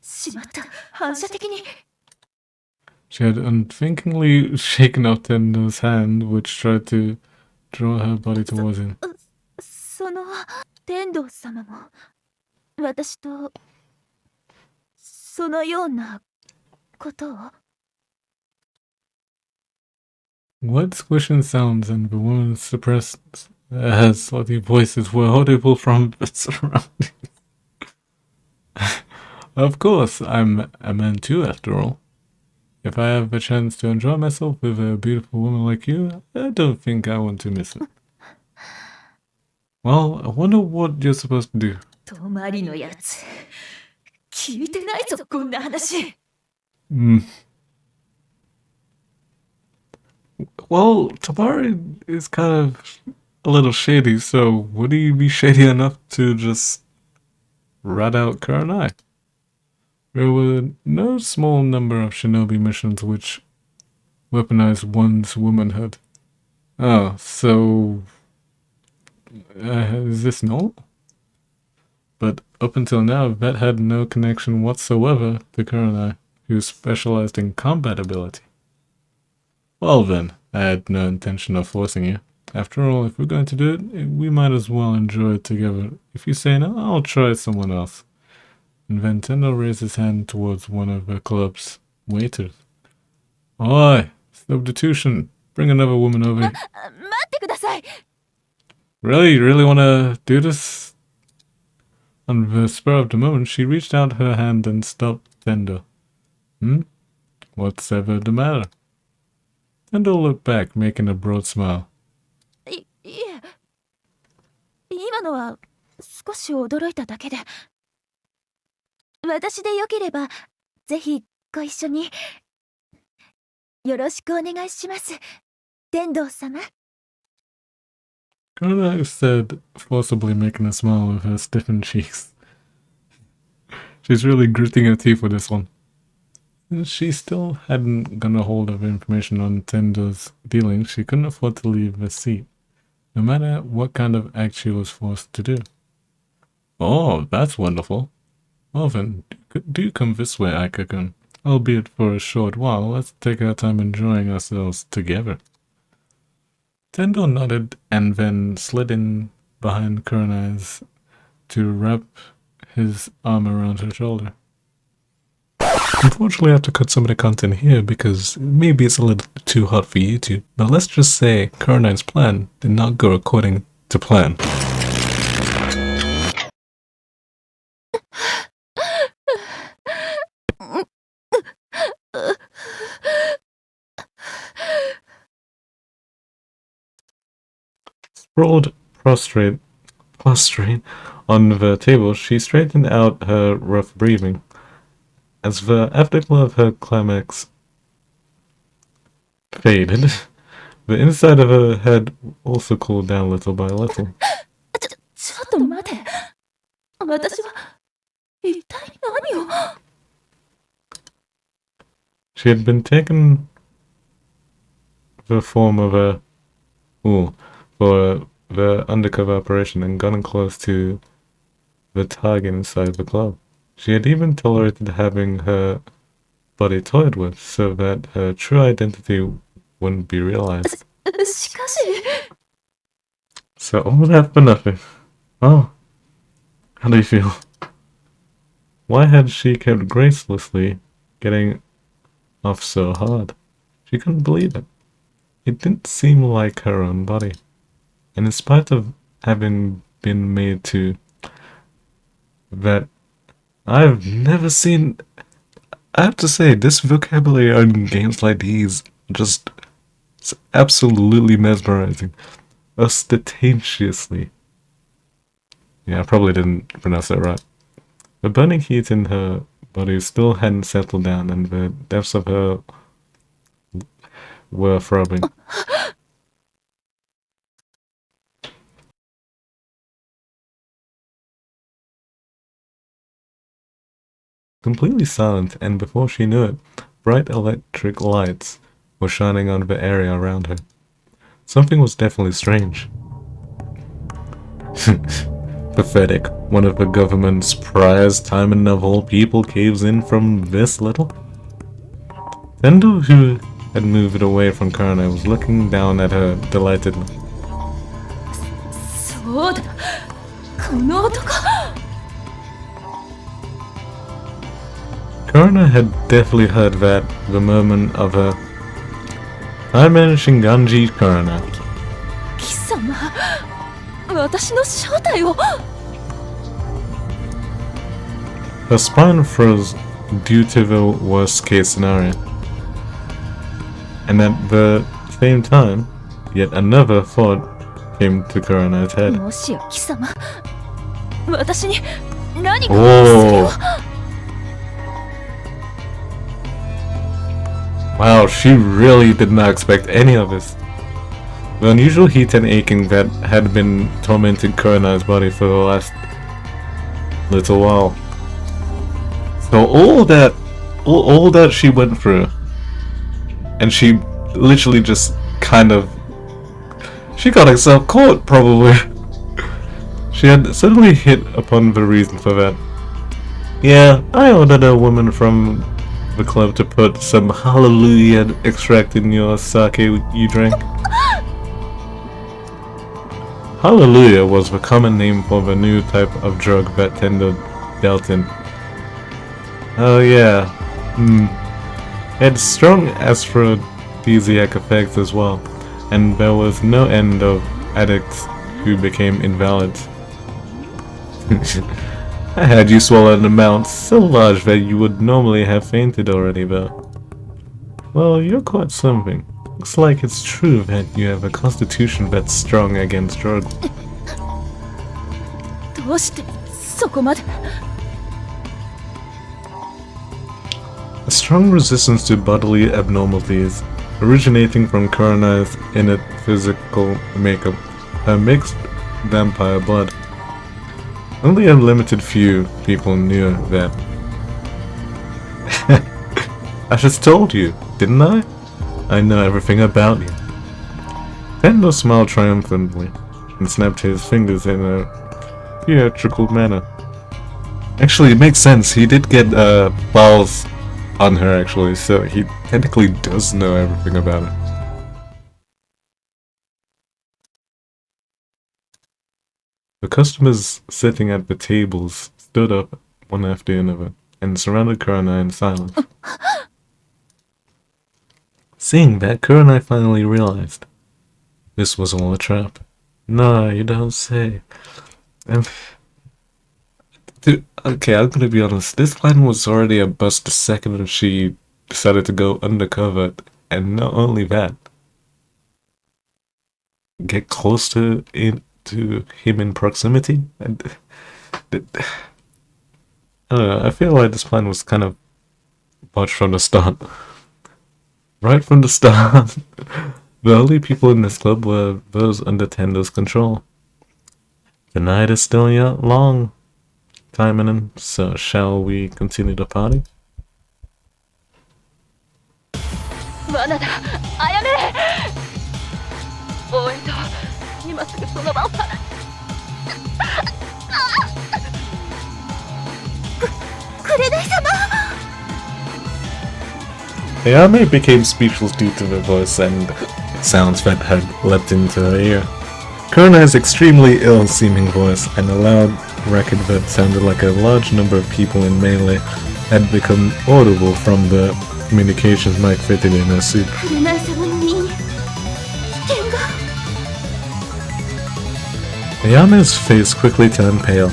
しまった。反射的に。 She had unthinkingly shaken off Tendo's hand, which tried to draw her body towards him. その天道様も私とそのようなことを。 What squishing sounds and the woman's suppressed slutty voices were audible from the surroundings. Of course, I'm a man too, after all. If I have a chance to enjoy myself with a beautiful woman like you, I don't think I want to miss it. Well, I wonder what you're supposed to do. 泊まりのやつ聞いてないぞこんな話。 Well, Tamari is kind of a little shady, so would he be shady enough to just rat out Kurenai? There were no small number of shinobi missions which weaponized one's womanhood. Oh, so is this normal? But up until now, Vet had no connection whatsoever to Kurenai, who specialized in combat ability. Well then, I had no intention of forcing you. After all, if we're going to do it, we might as well enjoy it together. If you say no, I'll try someone else. And then Tendo raised his hand towards one of the club's waiters. Oi, substitution. Bring another woman over here. 待ってください。 Really? You really want to do this? On the spur of the moment, she reached out her hand and stopped Tendo. What's ever the matter? Tendo looked back, making a broad smile. いえ、今のは少し驚いただけで。私でよければぜひご一緒によろしくお願いします、天道様。Kurenai said, forcibly making a smile with her stiffened cheeks. She's really gritting her teeth with this one. Since she still hadn't gotten a hold of information on Tendo's dealings, she couldn't afford to leave the seat, no matter what kind of act she was forced to do. Oh, that's wonderful. Well then, do come this way, Aika-kun. Albeit for a short while, let's take our time enjoying ourselves together. Tendo nodded and then slid in behind Kurenai's to wrap his arm around her shoulder. Unfortunately, I have to cut some of the content here because maybe it's a little too hot for YouTube, but let's just say Kurenai's plan did not go according to plan. Sprawled prostrate on the table, she straightened out her rough breathing. As the afterglow of her climax faded, the inside of her head also cooled down little by little. ちょっと待て。私は一体何を。She had been taken the form of a fool for the undercover operation and gotten close to the target inside the club. She had even tolerated having her body toyed with so that her true identity wouldn't be realized. しかし。 So all that for nothing. Oh, how do you feel? Why had she kept gracelessly getting off so hard? She couldn't believe it. It didn't seem like her own body. And in spite of having been made to that, I've never seen. I have to say, this vocabulary on games like these just it's absolutely mesmerizing. Ostentatiously. Yeah, I probably didn't pronounce that right. The burning heat in her body still hadn't settled down, and the depths of her were throbbing. Completely silent, and before she knew it, bright electric lights were shining on the area around her. Something was definitely strange. Pathetic. One of the government's prize Taimanin of all people caves in from this little? Tendo, who had moved away from Kurenai, was looking down at her delightedly. そうだ、この男。 Kurenai had definitely heard that the moment of her Taimanin Kurenai. 貴様、私の正体を。 Her spine froze due to the worst case scenario. And at the same time, yet another thought came to Kurenai's head. もしや貴様、私に何かを。 Wow, she really did not expect any of this. The unusual heat and aching that had been tormenting Kurenai's body for the last little while. So all that she went through, and she literally just kind of, she got herself caught probably. She had suddenly hit upon the reason for that. Yeah, I ordered a woman from the club to put some hallelujah extract in your sake you drank. Hallelujah was the common name for the new type of drug that Tendo dealt in. Oh yeah, it had strong aphrodisiac effects as well, and there was no end of addicts who became invalids. I had you swallow an amount so large that you would normally have fainted already, though. Well, you're quite something. Looks like it's true that you have a constitution that's strong against drugs. どうしてそこまで A strong resistance to bodily abnormalities, originating from Kurenai's innate physical makeup, her mixed vampire blood. Only a limited few people knew that. I just told you, didn't I? I know everything about you. Pendo smiled triumphantly and snapped his fingers in a theatrical manner. Actually, it makes sense. He did get balls on her, actually, so he technically does know everything about her. The customers sitting at the tables stood up one after another and surrounded Kurenai in silence. Seeing that, Kurenai finally realized this was all a trap. No, you don't say. Dude, okay, I'm gonna be honest. This plan was already a bust the second she decided to go undercover, and not only that, get close to him in proximity. And I don't know. I feel like this plan was kind of botched from the start. Right from the start, the only people in this club were those under Tendo's control. The night is still yet long, Taimanin, so shall we continue the party? 罠だあやめ応援と今すぐその場を離れ紅様 Ayame became speechless due to the voice and sounds that had leapt into her ear. Kurenai's extremely ill-seeming voice and a loud racket that sounded like a large number of people in melee had become audible from the communications mic fitted in her suit. 紅様の身に危険が Ayame's face quickly turned pale.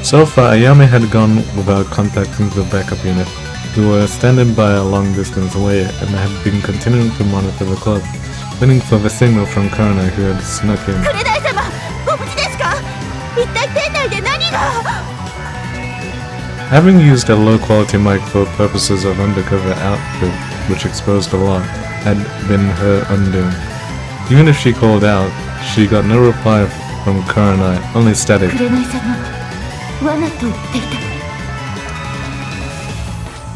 So far, Ayame had gone without contacting the backup unit, who were standing by a long distance away and had been continuing to monitor the club, waiting for the signal from Kurenai, who had snuck in. 紅様ご無事ですか一体店内で何が Having used a low-quality mic for purposes of undercover outfit, which exposed a lot, had been her undoing. Even if she called out, she got no reply from Kurenai, only static. 紅様罠と言っていた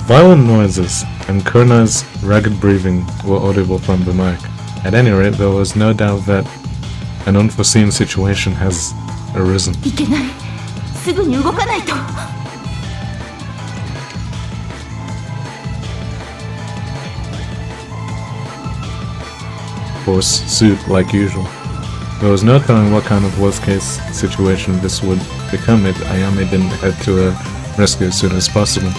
Violent noises and Kurenai's ragged breathing were audible from the mic. At any rate, there was no doubt that an unforeseen situation has arisen. いけないすぐに動かないと Force suit like usual. There was no telling what kind of worst-case situation this would become if Ayame didn't head to her rescue as soon as possible.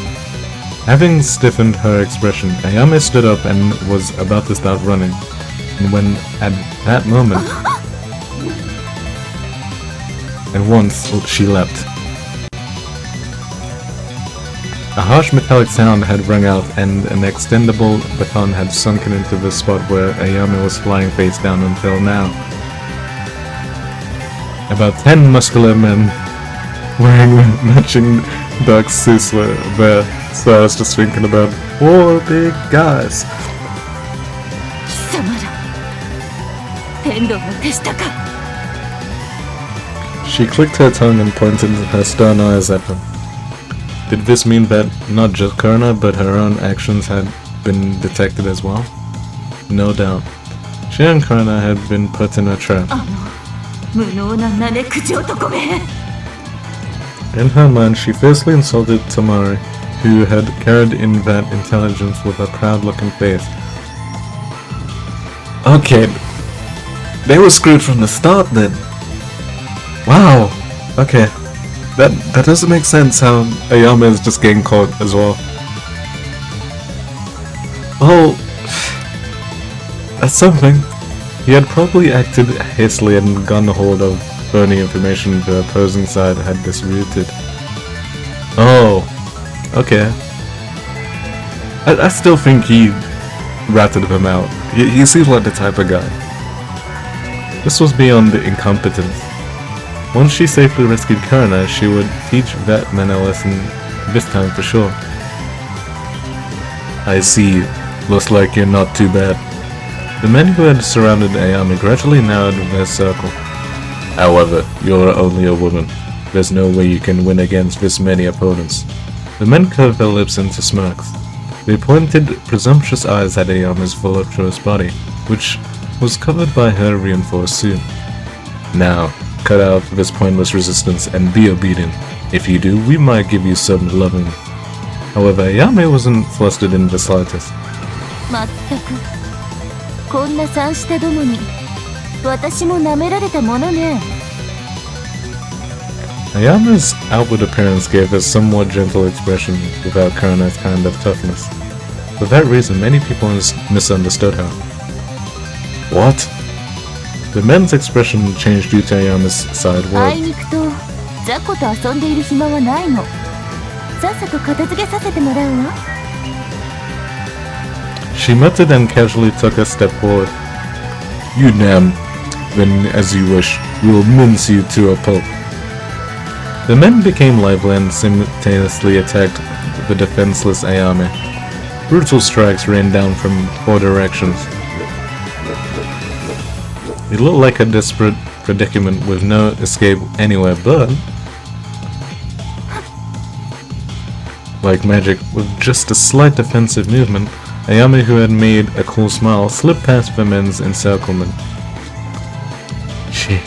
Having stiffened her expression, Ayame stood up and was about to start running, and when at that moment, at once she leapt. A harsh metallic sound had rung out, and an extendable baton had sunken into the spot where Ayame was flying face down until now. About 10 muscular men wearing matching dark suits were there, so I was just thinking about 4 big guys. 貴様ら天道の手下か She clicked her tongue and pointed her stern eyes at them. Did this mean that not just Kurenai but her own actions had been detected as well? No doubt. She and Kurenai had been put in a trap. 無能ななめくじ男め In her mind, she fiercely insulted Tamari, who had carried in that intelligence with a proud-looking face. Okay, they were screwed from the start then. Wow. Okay, that doesn't make sense how Ayame is just getting caught as well. Well, that's something. He had probably acted hastily and gotten hold of burning information the opposing side had distributed. Oh, okay. I still think he ratted him out. He seems like the type of guy. This was beyond incompetence. Once she safely rescued Kurenai, she would teach that man a lesson this time for sure. I see. Looks like you're not too bad. The men who had surrounded Ayame gradually narrowed their circle. However, you're only a woman. There's no way you can win against this many opponents. The men curved their lips into smirks. They pointed presumptuous eyes at Ayame's voluptuous body, which was covered by her reinforced suit. Now, cut out this pointless resistance and be obedient. If you do, we might give you some loving. However, Ayame wasn't flustered in the slightest. まったくこんな三下どもに私も舐められたものね。 Ayame's outward appearance gave a somewhat gentle expression without Kurenai's kind of toughness. For that reason, many people misunderstood her. What? The men's expression changed due to Ayame's side あい words. にくと雑魚と遊んでいる暇はないの。さっさと片付けさせてもらうわ。 She muttered and casually took a step forward. You damn. Then, as you wish, we will mince you to a pulp. The men became lively and simultaneously attacked the defenseless Ayame. Brutal strikes rained down from 4 directions. It looked like a desperate predicament with no escape anywhere but... Like magic, with just a slight defensive movement, Ayame, who had made a cool smile, slipped past the men's encirclement. She...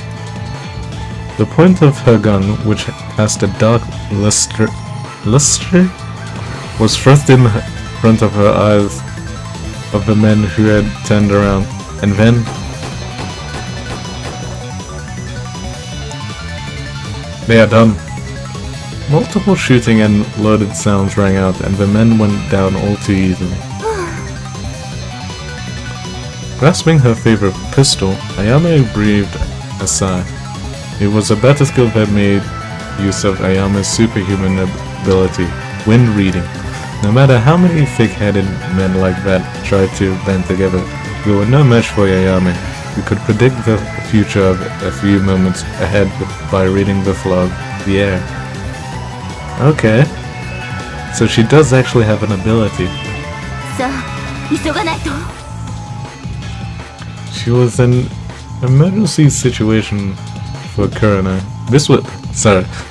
The point of her gun, which cast a dark lustre, was thrust in front of her eyes of the men who had turned around, and then... They are done. Multiple shooting and loaded sounds rang out, and the men went down all too easily. Grasping her favorite pistol, Ayame breathed a sigh. It was a battleskill that made use of Ayame's superhuman ability, wind reading. No matter how many thick-headed men like that tried to band together, we were no match for Ayame. We could predict the future of a few moments ahead by reading the flow of the air. Okay. So she does actually have an ability. さあ急がないと。 She was an emergency situation for Kurenai. Let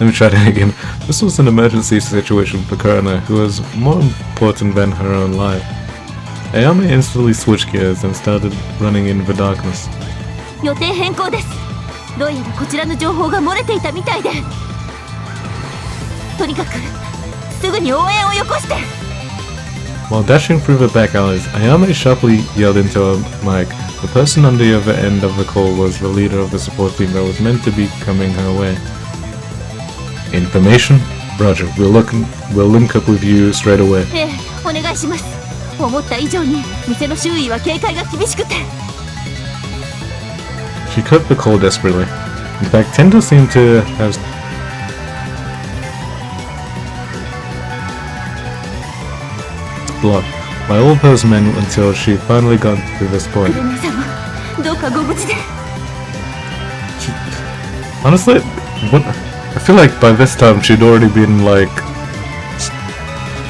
me try that again. This was an emergency situation for Kurenai, who was more important than her own life. Ayame instantly switched gears and started running in the darkness. 予定変更です。どうやらこちらの情報が漏れていたみたいで。とにかくすぐに応援をよこして。 While dashing through the back alleys, Ayame sharply yelled into a mic. The person on the other end of the call was the leader of the support team that was meant to be coming her way. Information? Roger, we'll link up with you straight away. ええ、お願いします。思った以上に店の周囲は警戒が厳しくて。 She cut the call desperately. In fact, Tendo seemed to have... blocked by all those men until she finally got to this point. 紅様、どうかご無事で。 Honestly, I feel like by this time she'd already been like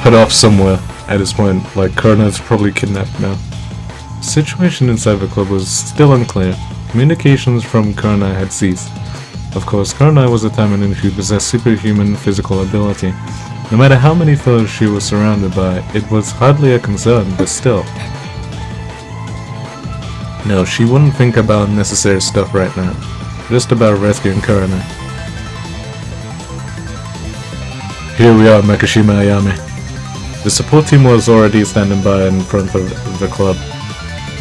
put off somewhere at this point. Like Kurenai's probably kidnapped now. The situation inside the club was still unclear. Communications from Kurenai had ceased. Of course, Kurenai was a Taimanin who possessed superhuman physical ability. No matter how many foes she was surrounded by, it was hardly a concern, but still. No, she wouldn't think about necessary stuff right now. Just about rescuing Kurenai. Here we are, Makashima Ayame. The support team was already standing by in front of the club.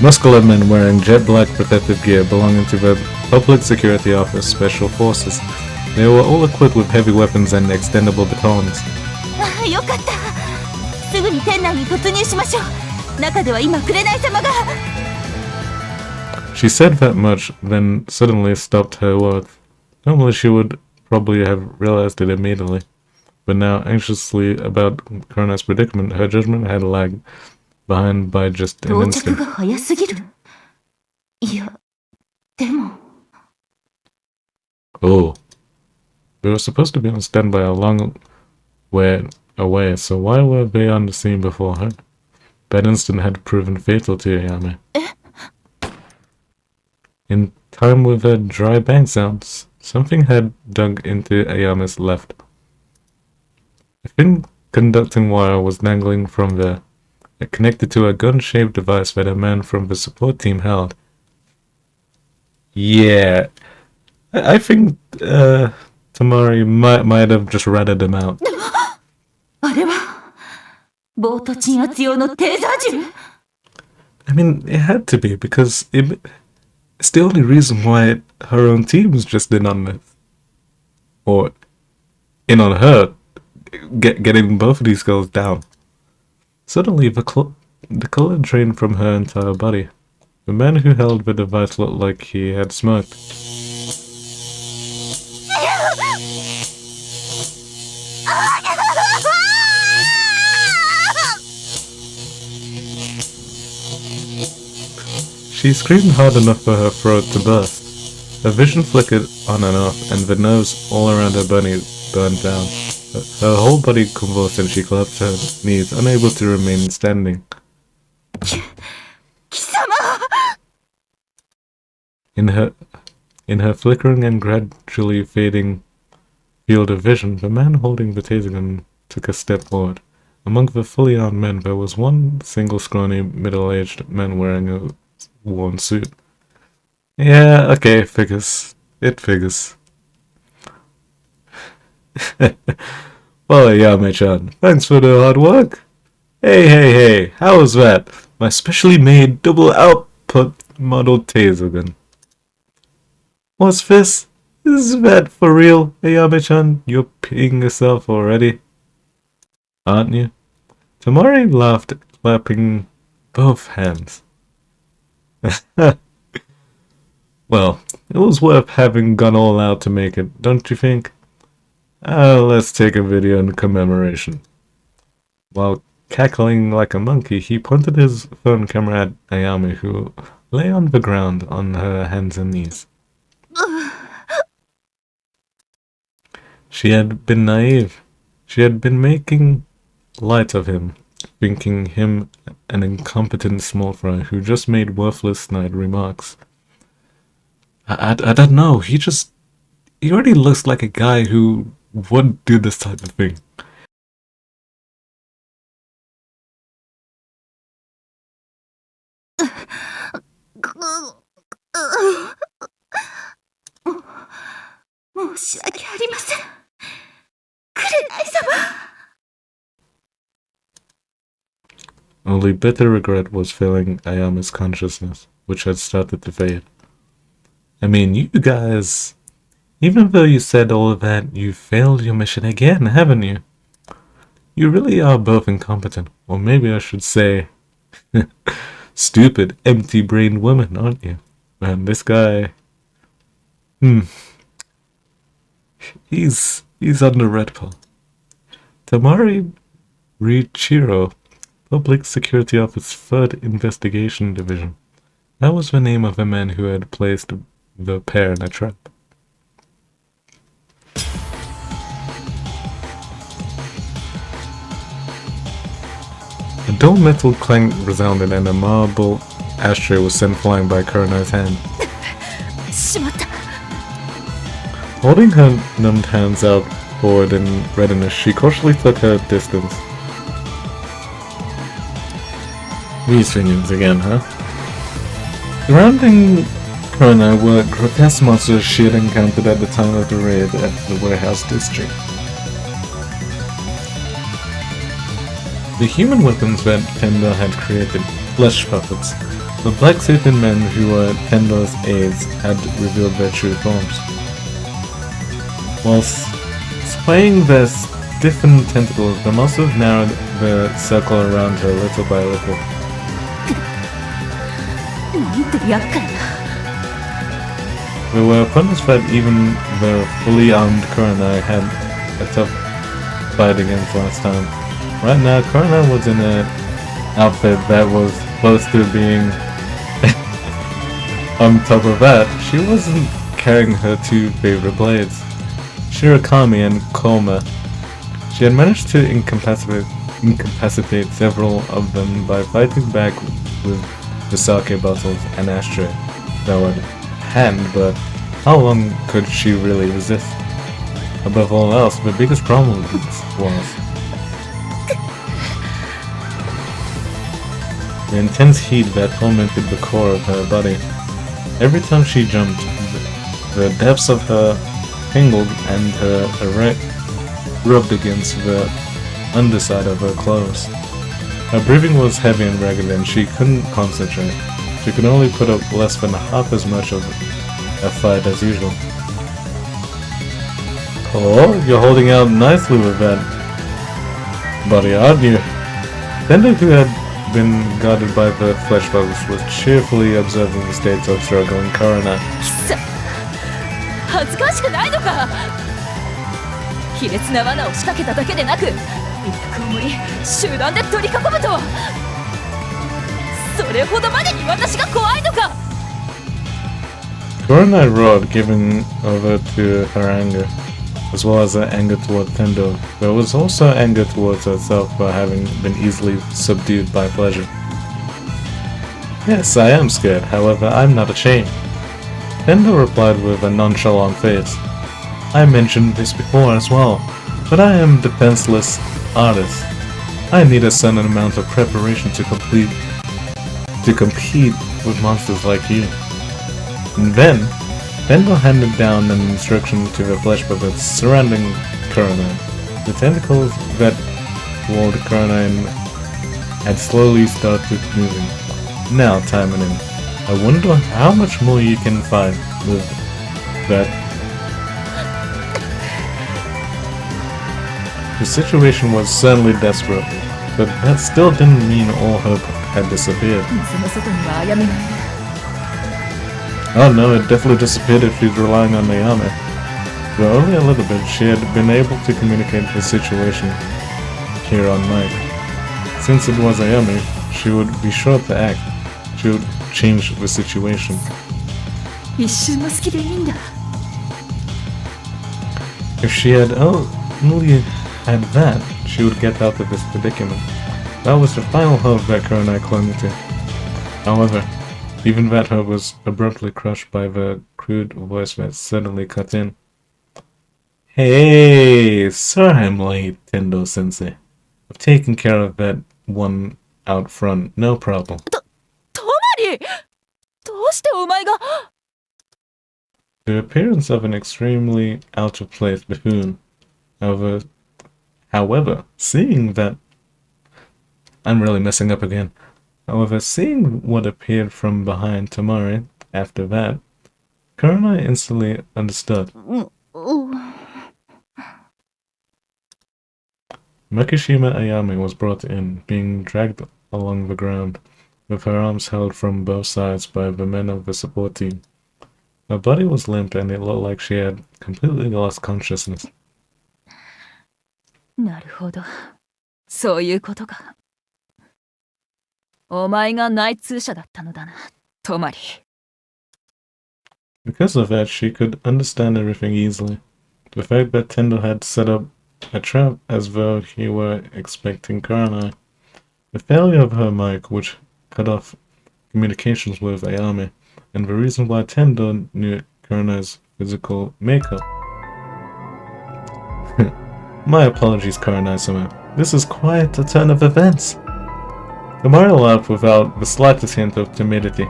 Muscular men wearing jet black protective gear belonging to the Public Security Office Special Forces. They were all equipped with heavy weapons and extendable batons. ああ、よかった。すぐに店内に突入しましょう。中では今紅様が。 She said that much, then suddenly stopped her words. Normally she would probably have realized it immediately. but now anxiously about Kurenai's predicament, her judgment had lagged behind by just an 到着 instant. が早すぎる。いや、でも。 Oh. We were supposed to be on standby a long way away, so why were they on the scene before her? That instant had proven fatal to Ayame. In time with her dry bang sounds, something had dug into Ayame's left. A thin conducting wire was dangling from there. It connected to a gun-shaped device that a man from the support team held. Yeah. I think Tamari might have just ratted him out. あれはボート鎮圧用のテーザー銃。 I mean, it had to be, because it's the only reason why her own team was just in on this. Or in on her, getting both of these girls down. Suddenly, the color drained from her entire body. The man who held the device looked like he had smoked. She screamed hard enough for her throat to burst. Her vision flickered on and off, and the nerves all around her body burned down. Her whole body convulsed, and she collapsed to her knees, unable to remain standing. In her flickering and gradually fading field of vision, the man holding the taser gun took a step forward. Among the fully armed men, there was one single scrawny, middle-aged man wearing a worn suit. Yeah, okay, figures. It figures. Well, Ayame-chan, thanks for the hard work. Hey, how was that? My specially made double output model taser gun. What's this? Is that for real, Ayame-chan? You're peeing yourself already? Aren't you? Tamari laughed, clapping both hands. Well, it was worth having gone all out to make it, don't you think? Let's take a video in commemoration. While cackling like a monkey, he pointed his phone camera at Ayame, who lay on the ground on her hands and knees. She had been naive. She had been making light of him, thinking him an incompetent small fry who just made worthless snide remarks. I don't know, he already looks like a guy who would do this type of thing. Only bitter regret was filling Ayame's consciousness, which had started to fade. I mean, you guys, even though you said all of that, you failed your mission again, haven't you? You really are both incompetent, or maybe I should say, stupid, empty-brained women, aren't you? Man, this guy, he's on the red pill. Tamari Richiro, Public Security Office 3rd Investigation Division. That was the name of the man who had placed the pair in a trap. A dull metal clang resounded and a marble ashtray was sent flying by Kurenai's hand. Holding her numbed hands out forward in readiness, she cautiously took her distance. These things again, huh? Surrounding Kurenai were grotesque monsters she had encountered at the time of the raid at the warehouse district. The human weapons that Tendo had created, flesh puppets, the black-suited men who were Tendo's aides had revealed their true forms. Whilst swaying their stiffened tentacles, the monsters narrowed the circle around her little by little. There were opponents that even the fully armed Kurenai had a tough fight against last time. Right now, Kurenai was in an outfit that was close to being on top of that. She wasn't carrying her two favorite blades, Shirakami and Koma. She had managed to incapacitate several of them by fighting back with the sake bottles and ashtray that were at hand, but how long could she really resist? Above all else, the biggest problem was the intense heat that tormented the core of her body. Every time she jumped, the depths of her tingled and her erect rubbed against the underside of her clothes. Her breathing was heavy and ragged and she couldn't concentrate. She could only put up less than half as much of a fight as usual. Oh, you're holding out nicely with that body, aren't you? Tendo, who had been guarded by the flesh bugs, was cheerfully observing the state of struggle in Kurenai. 恥ずかしくないのか。卑劣な罠を仕掛けただけでなく、一服を盛り集団で取り囲むとは、それほどまでに私が怖いのか。Kurenai roared, giving over to her anger, as well as her anger toward Tendo. There was also anger towards herself for having been easily subdued by pleasure. Yes, I am scared, however, I'm not ashamed. Tendo replied with a nonchalant face. I mentioned this before as well, but I am a defenseless artist. I need a certain amount of preparation to compete with monsters like you. And then, Tendo handed down an instruction to the flesh puppets surrounding Kurenai. The tentacles that walled Kurenai had slowly started moving. Now, Taimanin, I wonder how much more you can find with that. The situation was certainly desperate, but that still didn't mean all hope had disappeared. Oh no, it definitely disappeared if she's relying on Ayame. Though only a little bit, she had been able to communicate the situation here on mic. Since it was Ayame, she would be sure to act. She would change the situation. If she had only had that, she would get out of this predicament. That was the final hope that Kurenai clung to. However, even that hope was abruptly crushed by the crude voice that suddenly cut in. Hey, sorry I'm late, Tendo-sensei. I've taken care of that one out front, no problem. The appearance of an extremely out-of-place buffoon. However, seeing that... I'm really messing up again. However, seeing what appeared from behind Tamari after that, Kurenai instantly understood. Makishima Ayame was brought in, being dragged along the ground, with her arms held from both sides by the men of the support team. Her body was limp and it looked like she had completely lost consciousness. なるほど。そういうことか。お前が内通者だったのだな、トマリ。Because of that, she could understand everything easily. The fact that Tendo had set up a trap as though he were expecting Kurenai. The failure of her mic, which cut off communications with Ayame, and the reason why Tendo knew Kurenai's physical makeup. My apologies, Kurenai-sama. This is quite a turn of events. Tamari laughed without the slightest hint of timidity.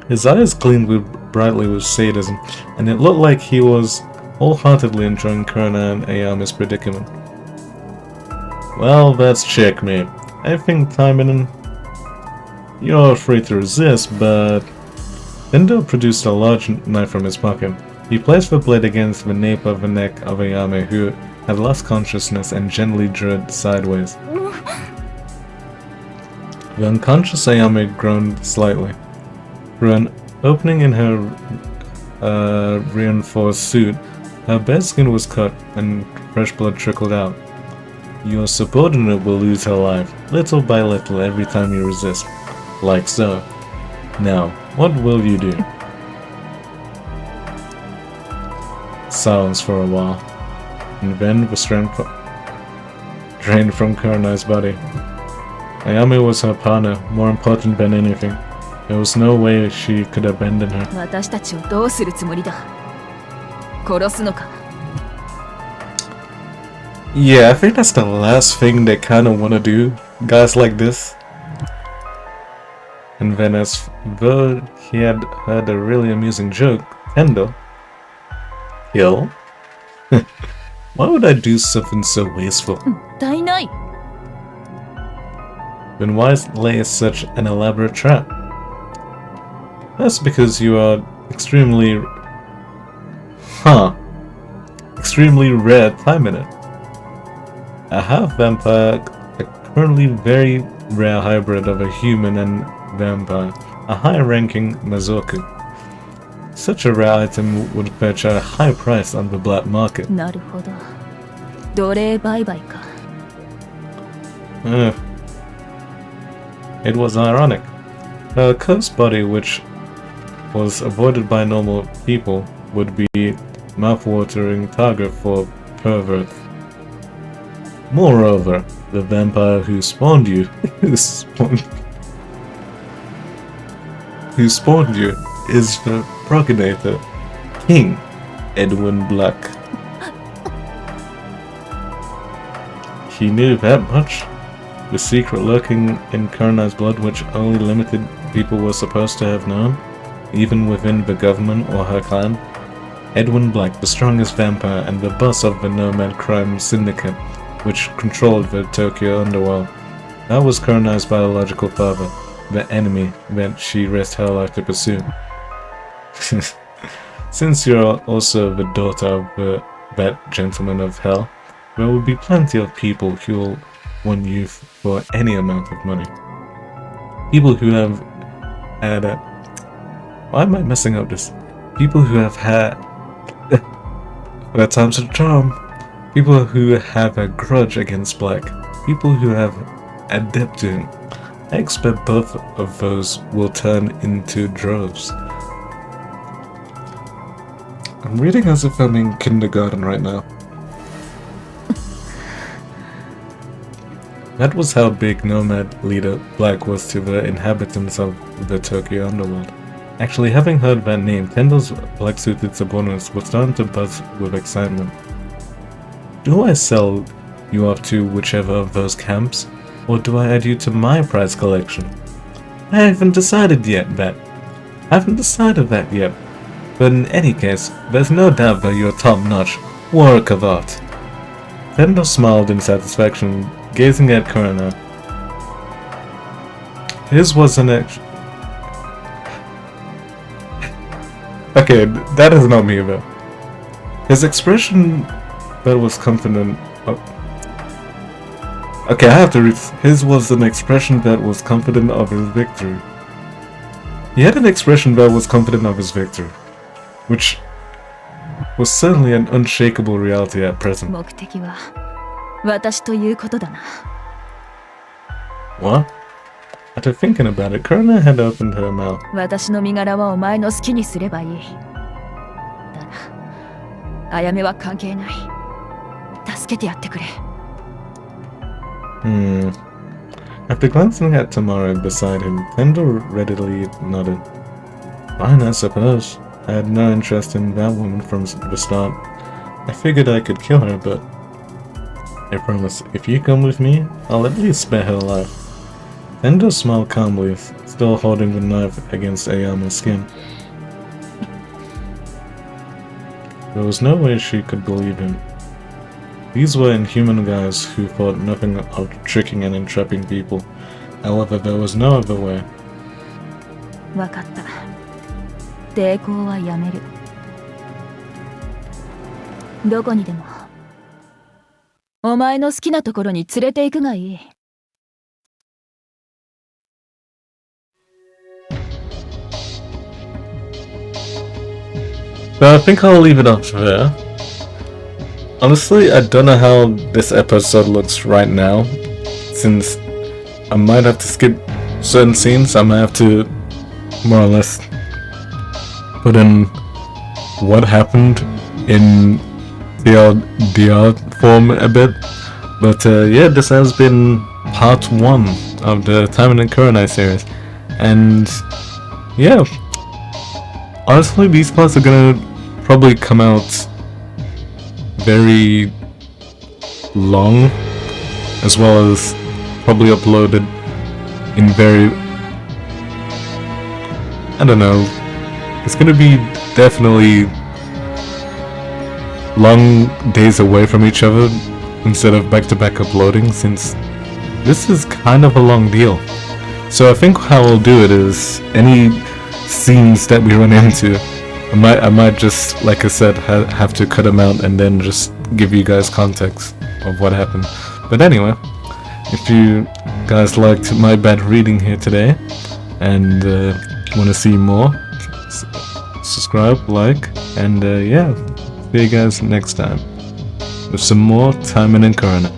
His eyes gleamed brightly with sadism, and it looked like he was wholeheartedly enjoying Kurenai and Ayame's predicament. Well, that's checkmate. I think, Taimanin, you're free to resist, but... Tendo produced a large knife from his pocket. He placed the blade against the nape of the neck of Ayame, who had lost consciousness, and gently drew it sideways. The unconscious Ayame groaned slightly. Through an opening in her reinforced suit, her bare skin was cut, and fresh blood trickled out. Your subordinate will lose her life, little by little, every time you resist. Like so. Now, what will you do? Silence for a while, and then the strength drained from Kurenai's body. Ayame was her partner, more important than anything. There was no way she could abandon her. 私たちをどうするつもりだ。殺すのか。Yeah, I think that's the last thing they kind of want to do, guys like this. And then as though he had heard a really amusing joke, Endo, kill? Why would I do something so wasteful? 足りない。 Then why lay such an elaborate trap? That's because you are extremely rare Taimanin. A half-vampire, a currently very rare hybrid of a human and vampire, a high-ranking Mazoku. Such a rare item would fetch a high price on the black market. なるほど。奴隷売買か。It was ironic. A cursed body which was avoided by normal people would be mouth-watering target for perverts. Moreover, the vampire who spawned you, who spawned you, is the progenitor, King Edwin Black. He knew that much. The secret lurking in Kurenai's blood which only limited people were supposed to have known, even within the government or her clan. Edwin Black, the strongest vampire and the boss of the nomad crime syndicate, which controlled the Tokyo underworld. That was Kurenai's biological father, the enemy that she risked her life to pursue. Since you're also the daughter of that gentleman of hell, there will be plenty of people who will want you for any amount of money. People who have had a... Why am I messing up this? People who have had... That time's a charm. People who have a grudge against Black. People who have a debt to him. I expect both of those will turn into droves. I'm reading as if I'm in kindergarten right now. That was how big nomad leader Black was to the inhabitants of the Tokyo underworld. Actually, having heard that name, Tendo's black-suited subordinates were starting to buzz with excitement. Do I sell you off to whichever of those camps, or do I add you to my prize collection? I haven't decided that yet. But in any case, there's no doubt that you're top-notch work of art. Tendo smiled in satisfaction, gazing at Kurenai. His was an Okay, that is not me though. His expression that was confident. Okay, I have to read. His was an expression that was confident of his victory. He had an expression that was confident of his victory, which was certainly an unshakable reality at present. 目的は私ということだな。 What? After thinking about it, Kurenai had opened her mouth. 私の身柄はお前の好きにすればいい。だが、あやめは関係ない。助けてやってくれ。After glancing at Tamara beside him, Tendo readily nodded. Fine, I suppose. I had no interest in that woman from the start. I figured I could kill her, but I promise, if you come with me, I'll at least spare her life. Tendo smiled calmly, still holding the knife against Ayama's skin. There was no way she could believe him. These were inhuman guys who thought nothing of tricking and entrapping people. However, there was no other way. わかった。抵抗はやめる。どこにでも。お前の好きなところに連れて行くがいい。But I think I'll leave it up there. Honestly, I don't know how this episode looks right now, since I might have to skip certain scenes. I might have to more or less put in what happened in TLDR form a bit. But yeah, this has been part 1 of the Taimanin Kurenai series. And yeah, honestly, these parts are gonna probably come out very long, as well as probably uploaded in very, I don't know, it's gonna be definitely long days away from each other instead of back-to-back uploading, since this is kind of a long deal. So I think how I'll do it is, any scenes that we run into, I might just, like I said, have to cut them out and then just give you guys context of what happened. But anyway, if you guys liked my bad reading here today and want to see more, subscribe, like, and yeah, see you guys next time with some more Taimanin Kurenai.